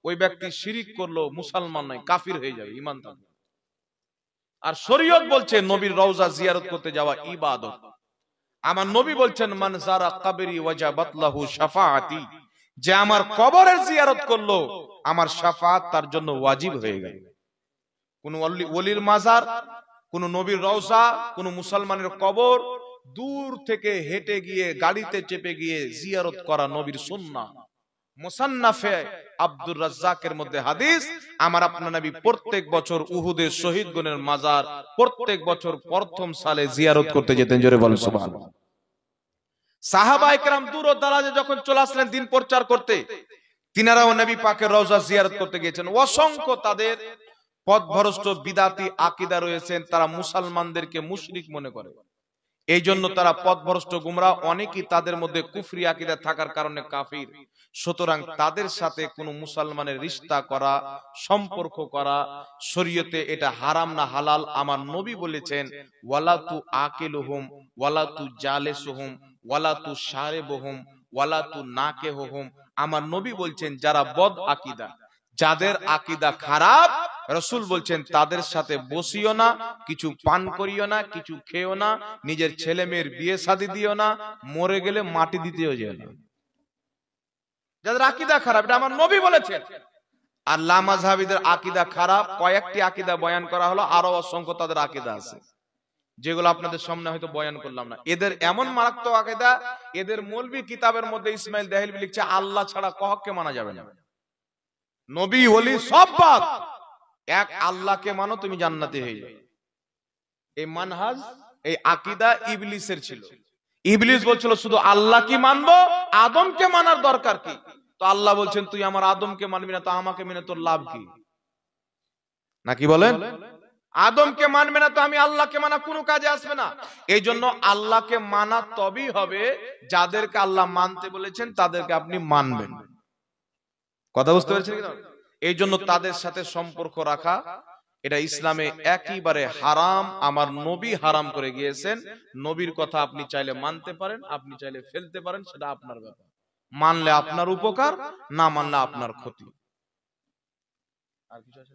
ওই ব্যক্তি শিরক করলো, মুসলমান নয়, কাফির হয়ে যাবে, ঈমান থাকবে। আর শরীয়ত বলছে নবীর রওজা জিয়ারত করতে যাওয়া ইবাদত। আমার নবী বলছেন মান যারা কবরি ওয়াজাবাত লাহু শাফাআতি, যে আমার কবরের জিয়ারত করলো আমার শাফাআত তার জন্য ওয়াজিব হয়ে গেল। কোন ওলির মাজার, কোন নবীর রওজা, কোন মুসলমানের কবর দূর থেকে হেঁটে গিয়ে গাড়িতে চেপে গিয়ে জিয়ারত করা নবীর সুন্নাহ। মুসান্নাফে আব্দুর রাজ্জাকের মধ্যে হাদিস, আমার আপনার নবী প্রত্যেক বছর উহুদের শহীদগণের মাজার প্রত্যেক বছর প্রথম সালে জিয়ারত করতে যেতেন। জোরে বলেন সুবহানাল্লাহ। সাহাবায়ে কেরাম দূর ও দারাজে যখন চলে আসলেন দিন প্রচার করতে, তিনারাও নবী পাকের রওজা জিয়ারত করতে গিয়েছেন। অসংখ্য তাদের পথভ্রষ্ট বিদাতি আকীদা রয়েছেন, তারা মুসলমানদেরকে মুশরিক মনে করে, এই জন্য তারা পথভ্রষ্ট গুমরাহ। অনেকেই তাদের মধ্যে কুফরি আকীদা থাকার কারণে কাফির। সুতরাং তাদের সাথে কোনো মুসলমানের রিশতা করা, সম্পর্ক করা শরীয়তে এটা হারাম না হালাল। আমার নবী বলেছেন ওয়ালা তু আকিলুহুম ওয়ালা তু জালিসুহুম ওয়ালা তু শারিবুহুম ওয়ালা তু নাকিহুহুম। আমার নবী বলছেন যারা বদ আকীদা, যাদের আকীদা খারাপ, রাসূল বলছেন তাদের সাথে বসিও না, কিছু পান করিও না, কিছু খেও না, নিজের ছেলে মেয়ের বিয়ে শাদী দিও না, মরে গেলে মাটি দিতেও যেও না। যাদের আকীদা খারাপ, এটা আমার নবী বলেছেন। আর লামাযহাবীদের আকীদা খারাপ, কয়েকটি আকীদা বয়ান করা হলো, আরো অসংখ্য তাদের আকীদা আছে যেগুলো আপনাদের সামনে হয়তো বয়ান করলাম না। এদের এমন মারাত্মক আকীদা, এদের মৌলভী কিতাবের মধ্যে ইসমাইল দেহলভী লিখছে আল্লাহ ছাড়া কাউকে মানা যাবে না, নবী ওলি সব বাদ, এক আল্লাহকে মানো তুমি জান্নাতি হয়ে যাবে। এই মানহাজ, এই আকীদা ইবলিসের ছিল। ইবলিস বলছিল শুধু আল্লাহ কি মানবো, আদমকে মানার দরকার কি? তো আল্লাহ বলছেন তুই আমার আদমকে মানবি না, তো আমাকে মেনে তোর লাভ কি? নাকি বলেন? আদমকে মানবে না তো আমি আল্লাহকে মানা কোনো কাজে আসবে না। এই জন্য আল্লাহকে মানা তবেই হবে যাদেরকে আল্লাহ মানতে বলেছেন তাদেরকে আপনি মানবেন। কথা বুঝতে পেরেছেন কি? এই জন্য তাদের সাথে সম্পর্ক রাখা এটা ইসলামে একেবারে হারাম। আমার নবী হারাম করে গিয়েছেন। নবীর কথা আপনি চাইলে মানতে পারেন, আপনি চাইলে ফেলতে পারেন, সেটা আপনার ব্যাপার। মানলে আপনার উপকার, না মানলে আপনার ক্ষতি। আর কিছু আছে?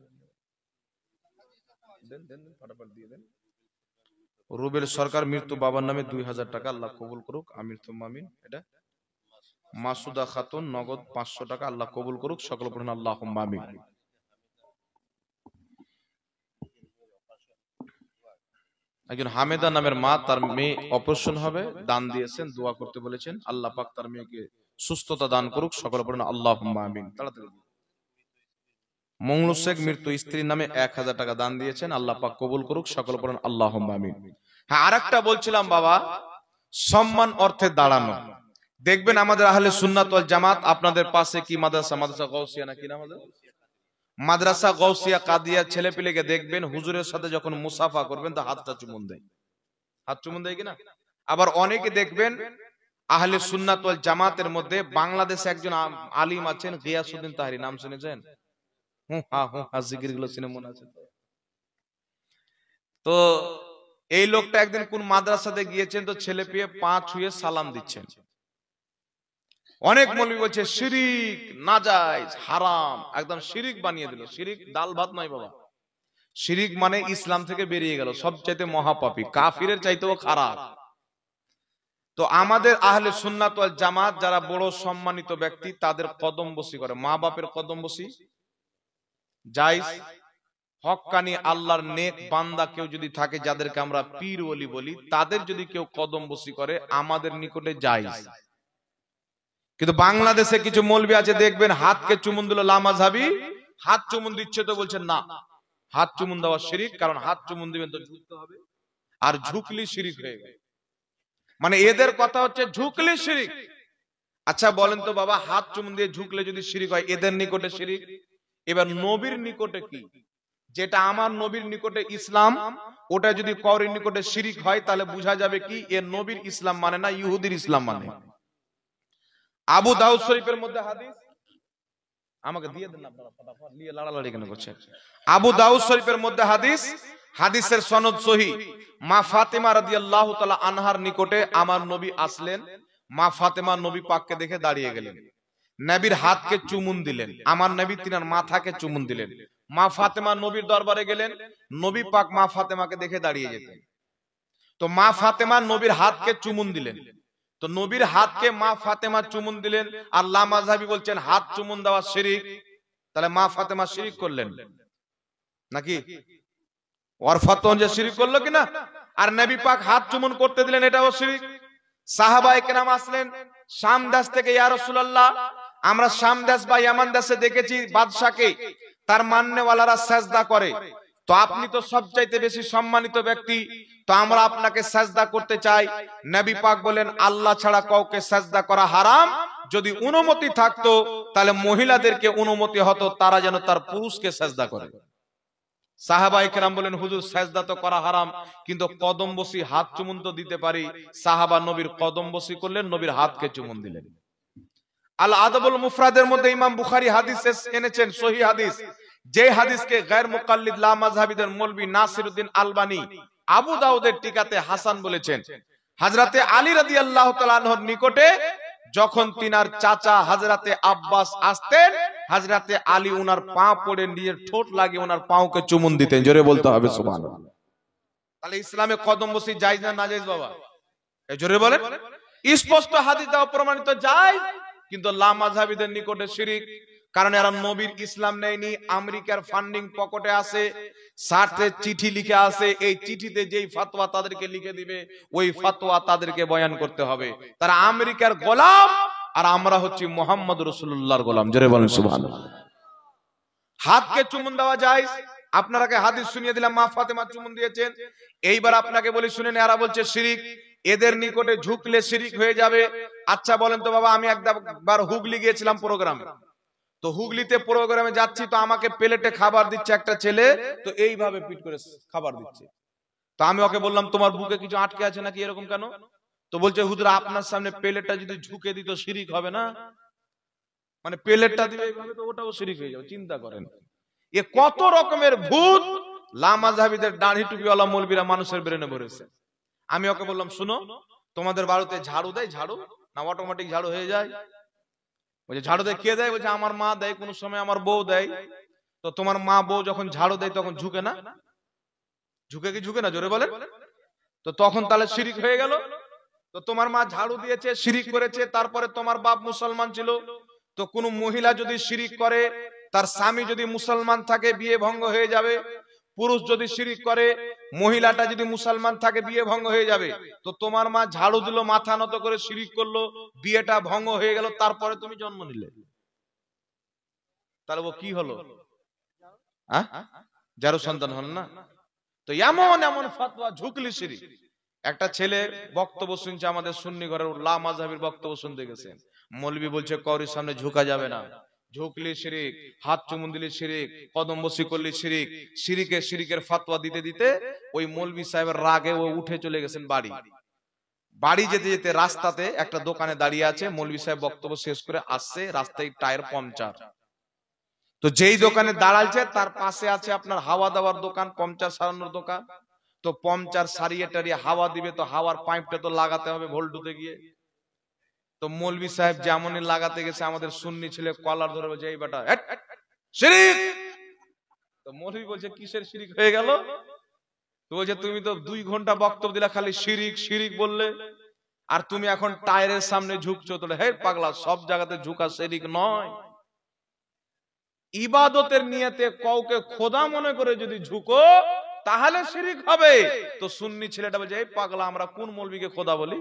দেন দেন ফটাফট দিয়ে দেন। রুবেল সরকার মৃত্যু বাবার নামে 2000 টাকা, আল্লাহ কবুল করুক, আমির তুম আমিন। এটা মাসুদা খাতুন নগদ 500 টাকা, আল্লাহ কবুল করুক, সকল পড়েন আল্লাহুম্মা আমিন। একজন হামেদা নামের মা, তার মেয়ে অপারেশন হবে, দান দিয়েছেন, দোয়া করতে বলেছেন, আল্লাহ পাক তার মেয়েকে সুস্থতা দান করুক, সকল পড়েন আল্লাহুম্মা আমিন। তাড়াতাড়ি। মংলু শেখ মৃত্যু স্ত্রীর নামে 1000 টাকা দান দিয়েছেন, আল্লাহ পাক কবুল করুক, সকল পড়েন আল্লাহুম্মা আমিন। হ্যাঁ, আরেকটা বলছিলাম বাবা, সম্মান অর্থে দাঁড়ানো। দেখবেন আমাদের আহলে সুন্নাত ওয়াল জামাত, আপনাদের পাশে কি মাদ্রাসা, মাদ্রাসা গাউসিয়া নাকি নাম আছে, মাদ্রাসা গাউসিয়া কাদিয়া ছেলে পেলেকে দেখবেন হুজুরের সাথে যখন মুসাফা করবেন তো হাতটা চুমুন দেয়, হাত চুমুন দেয় কিনা। আবার অনেকে দেখবেন আহলে সুন্নাত ওয়াল জামাতের মধ্যে বাংলাদেশে একজন আলিম আছেন গিয়াসউদ্দিন তাহরি, নাম শুনেছেন? জিকির গুলো শুনে মনে আছে। তো এই লোকটা একদিন কোন মাদ্রাসাতে গিয়েছেন, তো ছেলে পেয়ে পা ছুঁয়ে সালাম দিচ্ছেন। অনেক মৌলবি বলছে শিরিক, নাজায়েজ, হারাম, একদম শিরিক বানিয়ে দিল। শিরিক ডাল ভাত নয় বাবা, শিরিক মানে ইসলাম থেকে বেরিয়ে গেল, সবচাইতে মহাপাপী, কাফিরের চাইতেও খারাপ। তো আমাদের আহলে সুন্নাত ওয়াল জামাত যারা বড় সম্মানিত ব্যক্তি, তাদের কদম বসি করে, মা বাপের কদম বসি জায়েজ। হক্কানি আল্লাহর নেক বান্দা কেউ যদি থাকে, যাদেরকে আমরা পীর ওলি বলি, তাদের যদি কেউ কদম বসি করে আমাদের নিকটে জায়েজ। কিন্তু বাংলাদেশে কিছু মৌলবি আছে দেখবেন হাতকে চুমুন দিল, লামাযহাবী হাত চুমুন দিচ্ছে তো বলছেন না, হাত চুমুন দেওয়া শিরিক, কারণ হাত চুমুন দিবেন তো ঝুঁকতে হবে, আর ঝুঁকলি শিরিক হয়ে গেল। মানে এদের কথা হচ্ছে ঝুঁকলি শিরিক, আচ্ছা বলেন তো বাবা, হাত চুমুন দিয়ে ঝুঁকলে যদি শিরিক হয়, এদের নিকটে শিরিক। এবার নবীর নিকটে কি? যেটা আমার নবীর নিকটে ইসলাম, ওটা যদি কওরের নিকটে শিরিক হয়, তাহলে বোঝা যাবে কি এ নবীর ইসলাম মানে না, ইহুদির ইসলাম মানে। আবু দাউদ শরীফের মধ্যে হাদিস, আমাকে দিয়ে দেন আপনারা ফটাফট, নিয়ে লাড়ালাড়ি কেন করছেন? আবু দাউদ শরীফের মধ্যে হাদিস, হাদিসের সনদ সহিহ। মা ফাতেমা রাদিয়াল্লাহু তাআলা আনহার নিকটে আমার নবী আসলেন। মা ফাতেমা নবী পাককে দেখে দাঁড়িয়ে গেলেন, নবীর হাতকে চুমুন দিলেন। আমার নবী তিনার মাথাকে চুমুন দিলেন। মা ফাতেমা নবীর দরবারে গেলেন, নবী পাক মা ফাতেমাকে দেখে দাঁড়িয়ে যেতেন। তো মা ফাতেমা নবীর হাতকে চুমুন দিলেন। তো নবীর হাতকে মা ফাতেমা চুমুন দিলেন, আল্লাহ মাযহাবী বলছেন হাত চুমুন দেওয়া শিরিক। তাহলে মা ফাতেমা শিরিক করলেন নাকি? ওর ফতোয়া যে শিরিক করলো কিনা? আর নবী পাক হাত চুমুন করতে দিলেন, এটাও শিরিক। সাহাবায়ে কেরাম আসলেন শাম দেশ থেকে, ইয়া রাসূলুল্লাহ আমরা শাম দেশ বা ইয়ামান দেশে দেখেছি বাদশাকে তার মান্যওয়ালারা সেজদা করে, তো আপনি তো সবচাইতে বেশি সম্মানিত ব্যক্তি, তো আমরা আপনাকে সেজদা করতে চাই। নবী পাক বলেন আল্লাহ ছাড়া কাউকে সেজদা করা হারাম। যদি অনুমতি থাকতো তাহলে মহিলাদেরকে অনুমতি হতো তারা যেন তার পুরুষকে সেজদা করে। সাহাবায়ে কেরাম বলেন হুজুর সেজদা তো করা হারাম, কিন্তু কদম বসি হাত চুমুন তো দিতে পারি। সাহাবা নবীর কদম বসি করলেন, নবীর হাতকে চুমুন দিলেন। আল আদবুল মুফরাদের মধ্যে ইমাম বুখারী হাদিস এনেছেন, সহিহ হাদিস, যে হাদিসকে গায়র মুকাল্লিদ লা মাযহাবিদের মৌলভী নাসিরউদ্দিন আলবানী আবু দাউদের টিকাতে হাসান বলেছেন। হযরতে আলী রাদিয়াল্লাহু তাআলা আনহুর নিকটে যখন তিনার চাচা হযরতে আব্বাস আসতেন, হযরতে আলী ওনার পা পড়ে নিজের ঠোঁট লাগিয়ে ওনার পাওকে চুমুন দিতেন। জোরে বলতে হবে সুবহানাল্লাহ। তাহলে ইসলামে কদম বসি জায়েজ না নাজায়েজ বাবা? এই জোরে বলেন। স্পষ্ট হাদিস দ্বারা প্রমাণিত জায়েজ, কিন্তু লা মাযহাবিদের নিকটে শিরিক। কারণ এরা নবীর ইসলাম নেয়নি, আমেরিকার ফান্ডিং পকেটে আছে, সাথে চিঠি লিখে আছে, এই চিঠিতে যেই ফতোয়া তাদেরকে লিখে দিবে ওই ফতোয়া তাদেরকে বয়ান করতে হবে। তারা আমেরিকার গোলাম, আর আমরা হচ্ছি মুহাম্মদ রাসূলুল্লাহর গোলাম। জোরে বলেন সুবহানাল্লাহ। হাতকে চুমুন দেওয়া জায়েজ। আপনারাকে হাদিস শুনিয়ে দিলাম, মা ফাতেমা চুমুন দিয়েছেন। এইবার আপনাকে বলি শুনেন, এরা বলছে শিরিক, এদের নিকটে ঝুঁকলে শিরিক হয়ে যাবে। আচ্ছা বলেন তো বাবা, আমি একবার হুগলি গিয়েছিলাম প্রোগ্রামে, তো হুগলিতে প্রোগ্রামে যাচ্ছি, তো আমাকে প্লেটে খাবার দিচ্ছে একটা ছেলে, তো এইভাবে পিট করে খাবার দিচ্ছে। তো আমি ওকে বললাম তোমার বুকে কিছু আটকে আছে নাকি, এরকম কেন? তো বলছে হুজুর আপনার সামনে প্লেটটা যদি ঝুঁকে দিত শিরিক হবে না? মানে প্লেটটা দিবে এইভাবে, তো ওটাও শিরিক হয়ে যাবে। চিন্তা করেন এ কত রকমের ভূত লা মাযহাবিদের দাড়ি টুপিওয়ালা মৌলবীরা মানুষের ব্রেনে ভরেছে। আমি ওকে বললাম শুনো, তোমাদের বাড়িতে ঝাড়ু দেয়, ঝাড়ু না অটোমেটিক ঝাড়ু হয়ে যায়? বলছে ঝাড়ু দেয় কে দেয়? বলছে আমার মা দেয়, কোন সময় আমার বউ দেয়। তো তোমার মা বউ যখন ঝাড়ু দেয় তখন ঝুঁকে না? ঝুঁকে কি ঝুঁকে না? জোরে বলেন। তো তখন তাহলে শিরিক হয়ে গেল। তো তোমার মা ঝাড়ু দিয়েছে, শিরিক করেছে, তারপরে তোমার বাপ মুসলমান ছিল। তো কোন মহিলা যদি শিরিক করে, তার স্বামী যদি মুসলমান থাকে বিয়ে ভঙ্গ হয়ে যাবে। পুরুষ যদি শিরিক করে, মহিলাটা যদি মুসলমান থাকে বিয়ে ভঙ্গ হয়ে যাবে। তো তোমার মা ঝাড়ু দিল, মাথা নত করে শিরিক করলো, বিয়েটা ভঙ্গ হয়ে গেল, তারপরে তুমি জন্ম নিলে, তাহলে ও কি হলো? যারও সন্তান হল না। তো এমন এমন ফতোয়া, ঝুঁকলি শিরিক। একটা ছেলে বক্তব্য শুনছে, আমাদের সুন্নি ঘরের লা মাযহাবের বক্তব্য শুনতে গেছেন, মৌলবী বলছে কওরের সামনে ঝুঁকা যাবে না, ঝুঁকলি শিরিক, হাত চুমুন দিলি শিরিক, কদম বসি করলি শিরিক। শিরিকের ফতোয়া দিতে দিতে ওই মৌলবী সাহেবের রাগে ও উঠে চলে গেছেন বাড়ি। বাড়ি যেতে যেতে রাস্তাতে একটা দোকানে দাঁড়িয়ে আছে, মৌলবী সাহেব বক্তব্য শেষ করে আসছে, রাস্তায় টায়ার পাংচার। তো যেই দোকানে দাঁড়াইছে তার পাশে আছে আপনার হাওয়া দেওয়ার দোকান, পাংচার সারানোর দোকান। তো পাংচার সারিয়ে টারিয়ে হাওয়া দিবে, তো হাওয়ার পাইপটা তো লাগাতে হবে ভোল্টুতে গিয়ে। তো মৌলবী সাহেব যেমনই লাগাতে গেছে, আমাদের সুন্নি ছেলে কলার ধরে বলছে এই বেটা শিরিক। তো মৌলবী বলছে কিসের শিরিক হয়ে গেল? তো বলছে তুমি তো 2 ঘন্টা বক্তব্য দিলা, খালি শিরিক শিরিক বললে, আর তুমি এখন টায়ারের সামনে ঝুঁকছো। তো হে পাগলা, সব জায়গাতে ঝুঁকা শিরিক নয়। ইবাদতের নিয়তে কাউকে খোদা মনে করে যদি ঝুঁকো তাহলে শিরিক হবে। তো সুন্নি ছেলেটা বলছে এই পাগলা, আমরা কোন মৌলবীকে খোদা বলি,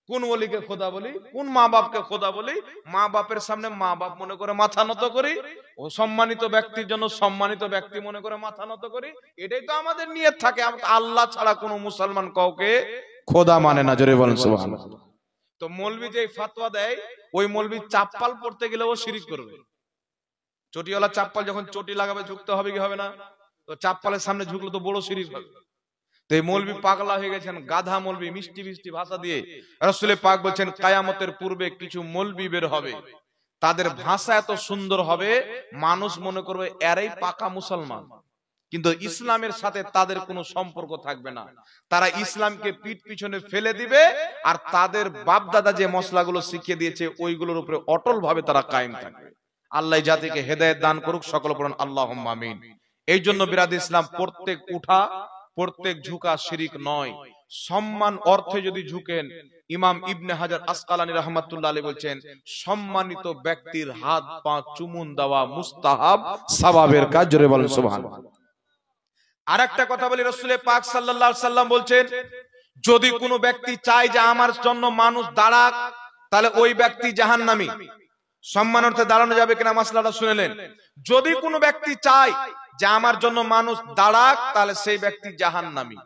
কোন ওলিকে খোদা বলি, কোন মা বাপকে খোদা বলি? মা বাপের সামনে মা বাপ মনে করে মাথা নত করি, ও সম্মানিত ব্যক্তির জন্য সম্মানিত ব্যক্তি মনে করে মাথা নত করি। এটাই তো আমাদের নিয়ত থাকে। আল্লাহ ছাড়া কোনো মুসলমান কাউকে খোদা মানে না। জোরে বলেন সুবহানাল্লাহ। তো তো মৌলবি যে ফতোয়া দেয়, ওই মৌলবি চাপ্পাল পড়তে গেলে ও শিরিক করবে। চটিওয়ালা চাপ্পাল যখন চটি লাগাবে ঝুঁকতে হবে কি হবে না? তো চাপ্পালের সামনে ঝুঁকলে তো বড় শিরিক হবে। তো এই মৌলবি পাগলা হয়ে গেছেন, গাধা মৌলবি, মিষ্টি মিষ্টি ভাষা দিয়ে। রাসূল পাক বলছেন কিয়ামতের পূর্বে কিছু মৌলবি বের হবে, তাদের ভাষা এত সুন্দর হবে মানুষ মনে করবে এরাই পাকা মুসলমান, কিন্তু ইসলামের সাথে তাদের কোনো সম্পর্ক থাকবে না। তারা ইসলামকে পিঠ পিছনে ফেলে দিবে, আর তাদের বাপ দাদা যে মশলাগুলো শিখিয়ে দিয়েছে ওইগুলোর উপরে অটল ভাবে তারা কায়েম থাকবে। আল্লাহ জাতিকে হেদায়েত দান করুক, সকল পড়ুন আল্লাহুম্মা আমিন। এই জন্য বিরাদ ইসলাম, প্রত্যেক উঠা প্রত্যেক ঝুঁকা শিরিক নয়। সম্মান অর্থে যদি ঝুঁকেন, ইমাম ইবনে হাজার আসকালানী রাহমাতুল্লাহ আলাইহি বলছেন, সম্মানিত ব্যক্তির হাত পা চুমুন দেওয়া মুস্তাহাব, সওয়াবের কাজ। জোরে বলেন সুবহানাল্লাহ। আরেকটা কথা বলি, রাসূল পাক সাল্লাল্লাহু আলাইহি সাল্লাম বলছেন, যদি কোনো ব্যক্তি চায় যে আমার জন্য মানুষ দাঁড়াক, তাহলে ওই ব্যক্তি জাহান্নামী। সম্মান অর্থে দাঁড়ানো যাবে কিনা মাসলাটা শুনেলেন। যদি কোনো ব্যক্তি চায় যে আমার জন্য মানুষ দাঁড়াক, তাহলে সেই ব্যক্তি জাহান্নামী।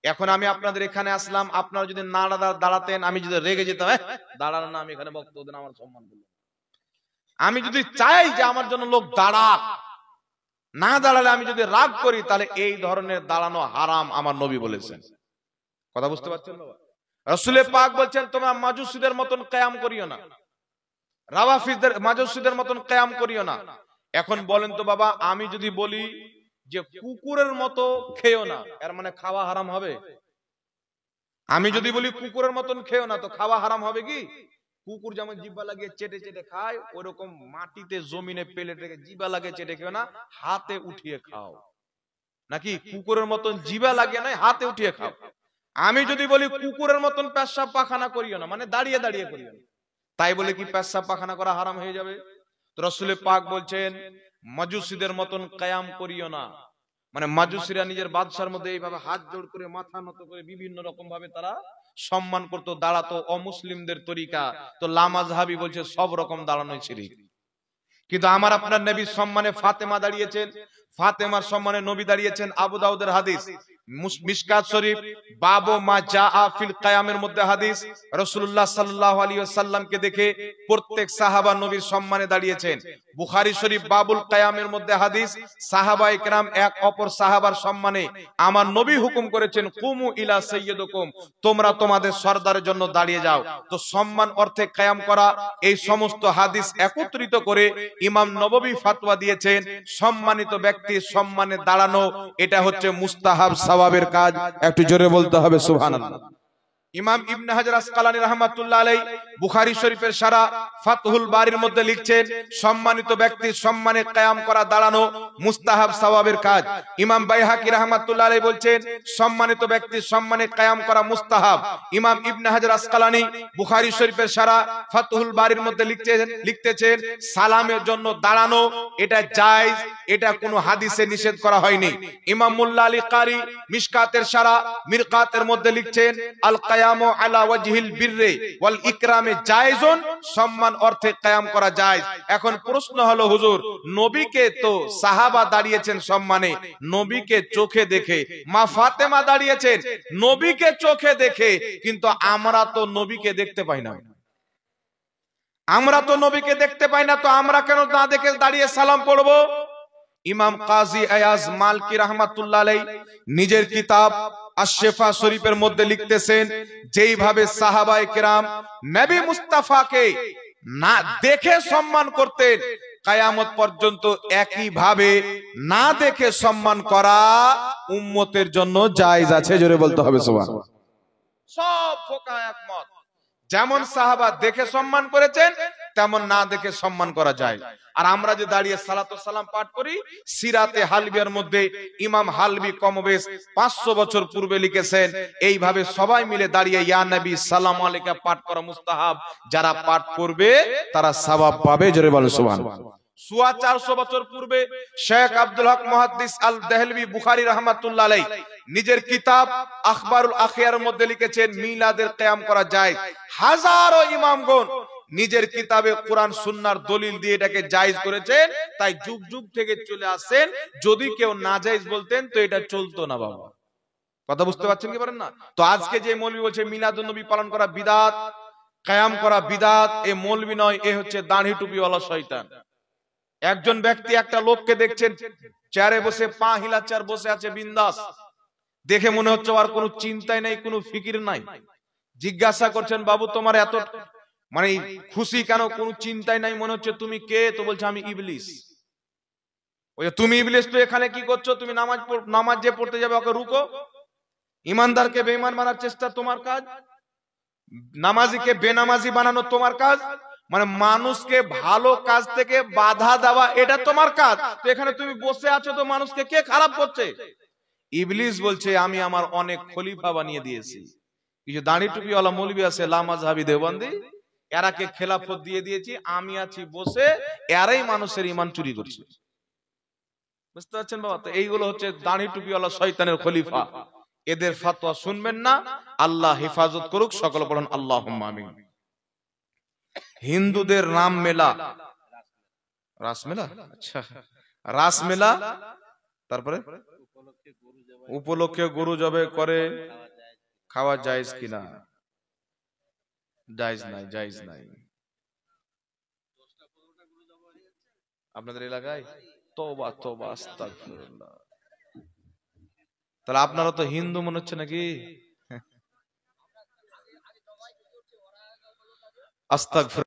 এখন আমি আপনাদের এখানে আসলাম, আপনারা যদি না দাঁড়াতেন, আমি যদি রেগে যেতাম, দাঁড়ানো না, আমি এখানে বক্তব্য দেন, আমার সম্মান করলেন। আমি যদি চাই যে আমার জন্য লোক দাঁড়াক, না দাঁড়ালে আমি যদি রাগ করি, তাহলে এই ধরনের দাঁড়ানো হারাম, আমার নবী বলেছেন। কথা বুঝতে পারছেন বাবা? রাসূল পাক বলছেন, তোমরা মাজুসীদের মতন কিয়াম করিও না, রাওয়াফিজদের মাজুসীদের মতন কিয়াম করিও না। এখন বলেন তো বাবা, আমি যদি বলি যে কুকুরের মতো খেও না, এর মানে খাওয়া হারাম হবে? আমি যদি বলি কুকুরের মতন খেও না, তো খাওয়া হারাম হবে কি? কুকুর যেমন জিহ্বা লাগিয়ে চেটে চেটে খায়, ওরকম মাটিতে জমিনে প্লেটে জিহ্বা লাগিয়ে চেটে খেও না, হাতে উঠিয়ে খাও। নাকি কুকুরের মতন জিহ্বা লাগিয়ে নয়, হাতে উঠিয়ে খাও। আমি যদি বলি কুকুরের মতন পেশাব পাখানা করিও না, মানে দাঁড়িয়ে দাঁড়িয়ে করিও না, তাই বলে কি পেশাব পাখানা করা হারাম হয়ে যাবে? তো রাসূল পাক বলছেন, মাজুসীদের মতন কিয়াম করিও না। মানে মাজুসীরা নিজের বাদশার মধ্যে এইভাবে হাত জোড় করে মাথা নত করে বিভিন্ন রকম ভাবে তারা সম্মান করতো, দাঁড়াতো, অমুসলিমদের তরিকা। তো লামাজহাবি বলছে সব রকম দাঁড়ানোই শিরক। কিন্তু আমার আপনার নবীর সম্মানে ফাতেমা দাঁড়িয়েছেন, ফাতেমার সম্মানে নবী দাঁড়িয়েছেন। আবু দাউদের হাদিস, মিশকাত শরীফ বাবু মা জাআ ফিল কিয়ামের মধ্যে হাদিস, রাসূলুল্লাহ সাল্লাল্লাহু আলাইহি ওয়াসাল্লামকে দেখে প্রত্যেক সাহাবা নবীর সম্মানে দাঁড়িয়েছেন। বুখারী শরীফ বাবুল কিয়ামের মধ্যে হাদিস, সাহাবায়ে কেরাম এক অপর সাহাবার সম্মানে আমার নবী হুকুম করেছেন, কুমু ইলা সাইয়্যিদিকুম, তোমরা তোমাদের সরদারের জন্য দাঁড়িয়ে যাও। তো সম্মান অর্থে কিয়াম করা, এই সমস্ত হাদিস একত্রিত করে ইমাম নববী ফতোয়া দিয়েছেন, সম্মানিত ব্যক্তির সম্মানে দাঁড়ানো এটা হচ্ছে মুস্তাহাব, সওয়াবের কাজ। একটু জোরে বলতে হবে সুবহানাল্লাহ। ইমাম ইবনে হাজার আসকালানী রাহমাতুল্লাহ আলাইহি বুখারী শরীফের সারা ফাতহুল বারীর মধ্যে লিখছেন, সম্মানিত ব্যক্তির সম্মানে কিয়াম করা, দাঁড়ানো মুস্তাহাব, সওয়াবের কাজ। ইমাম বাইহাকী রাহমাতুল্লাহ আলাইহি বলছেন, সম্মানিত ব্যক্তির সম্মানে কিয়াম করা মুস্তাহাব। ইমাম ইবনে হাজার আসকালানী বুখারী শরীফের সারা ফাতহুল বারীর মধ্যে লিখতেছেন, সালামের জন্য দাঁড়ানো এটা জায়েজ, এটা কোনো হাদিসে নিষেধ করা হয়নি। ইমাম মুল্লা আলী কারি মিশকাতের সারা মিরকাতের মধ্যে লিখছেন, আল কিয়ামু আলা ওয়াজহিল বিররি ওয়াল ইকরামে জায়েজুন, সম্মান অর্থে কিয়াম করা জায়েজ। এখন প্রশ্ন হলো, হুজুর নবীকে তো সাহাবা দাঁড়িয়েছেন সম্মানে, নবীকে চোখে দেখে, মা ফাতেমা দাঁড়িয়েছেন নবীকে চোখে দেখে, কিন্তু আমরা তো নবীকে দেখতে পাই না, আমরা তো নবীকে দেখতে পাই না, তো আমরা কেন না দেখে দাঁড়িয়ে সালাম পড়বো? ইমাম কাজী আয়াজ মালকি রাহমাতুল্লাহ আলাইহি নিজের কিতাব আশ-শিফা শরীফের মধ্যে লিখতেছেন, যেইভাবে সাহাবায়ে কেরাম নবী মুস্তাফাকে না দেখে সম্মান করতেন, কিয়ামত পর্যন্ত একই ভাবে না দেখে সম্মান করা উম্মতের জন্য জায়েজ আছে। জোরে বলতে হবে সুবহানাল্লাহ। সব ফোকাহা একমত, যেমন সাহাবা দেখে সম্মান করেছেন, তেমন না দেখে সম্মান করা যায়। আর আমরা যে দাঁড়িয়ে সালাতু সালাম পাঠ করি, সিরাতে হালবিয়ার মধ্যে ইমাম হালবি কমবেশ 500 বছর পূর্বে লিখেছেন, এইভাবে সবাই মিলে দাঁড়িয়ে ইয়া নবী সালাম আলাইকা পাঠ করা মুস্তাহাব, যারা পাঠ করবে তারা সওয়াব পাবে। জোরে বলেন সুবহানাল্লাহ। 450 বছর পূর্বে শেখ আব্দুল হক মুহাদ্দিস আল দেহলভী বুখারী রাহমাতুল্লাহ আলাইহি নিজের কিতাব আখবারুল আখিয়ার মধ্যে লিখেছেন, মিলাদের কিয়াম করা যায়। হাজারো ইমামগণ নিজের কিতাবে কোরআন সুন্নাহর দলিল দিয়ে এটাকে জায়েজ করেছেন, তাই যুগ যুগ থেকে চলে আসেন। যদি কেউ না জায়েজ বলতেন তো এটা চলতো না বাবা। কথা বুঝতে পারছেন কি পারেন না? তো আজকে যে মৌলবি বলছে মিলাদুন নবী পালন করা বিদআত, কায়াম করা বিদাত, এ মৌলবি নয়, এ হচ্ছে দাড়ি টুপিওয়ালা শয়তান। একজন ব্যক্তি একটা লোককে দেখছেন চেয়ারে বসে, পা হিলাচ্ছে আর বসে আছে বিন্দাস, দেখে মনে হচ্ছে আর কোনো চিন্তাই নাই, কোনো ফিকির নাই। জিজ্ঞাসা করছেন, বাবু তোমার এত মানে খুশি কেন, কোনো চিন্তাই নাই মনে হচ্ছে, তুমি কে? তো বলছে আমি ইবলিস। ওই তুমি ইবলিস, তো এখানে কি করছো? তুমি নামাজ যে পড়তে যাবে ওকে রুকো। ইমানদারকে বেঈমান বানার চেষ্টা তোমার কাজ, নামাজিকে বেনামাজি বানানো তোমার কাজ, মানে মানুষকে ভালো কাজ থেকে বাধা দেওয়া এটা তোমার কাজ। তো এখানে তুমি বসে আছো, তো মানুষকে কে খারাপ করছে? ইবলিস বলছে আমি আমার অনেক খলিফা বানিয়ে দিয়েছি। কিছু দাড়ি টুপিওয়ালা মৌলবি আছে লামাজহাবি দেওবন্দি, এরাকে খেলাফত দিয়ে দিয়েছি, আমি আছি বসে, এরাই মানুষের ঈমান চুরি করছে। বুঝতে পারছেন বাবা? তো এইগুলো হচ্ছে দাড়ি টুপিওয়ালা শয়তানের খলিফা। এদের ফতোয়া শুনবেন না। আল্লাহ হেফাজত করুক, সকলে বলেন আল্লাহুম্মা আমিন। হিন্দুদের রাম মেলা, রাস মেলা, আচ্ছা রাস মেলা, তারপরে উপলক্ষে গরু জবে করে, খাওয়া জায়েজ কিনা? জায়েজ নাই, জায়েজ নাই। আপনাদের এলাকায়? তওবা তওবা, আস্তাগফিরুল্লাহ। তাহলে আপনারা তো হিন্দু মনে হচ্ছে নাকি? আস্তাগফিরুল্লাহ।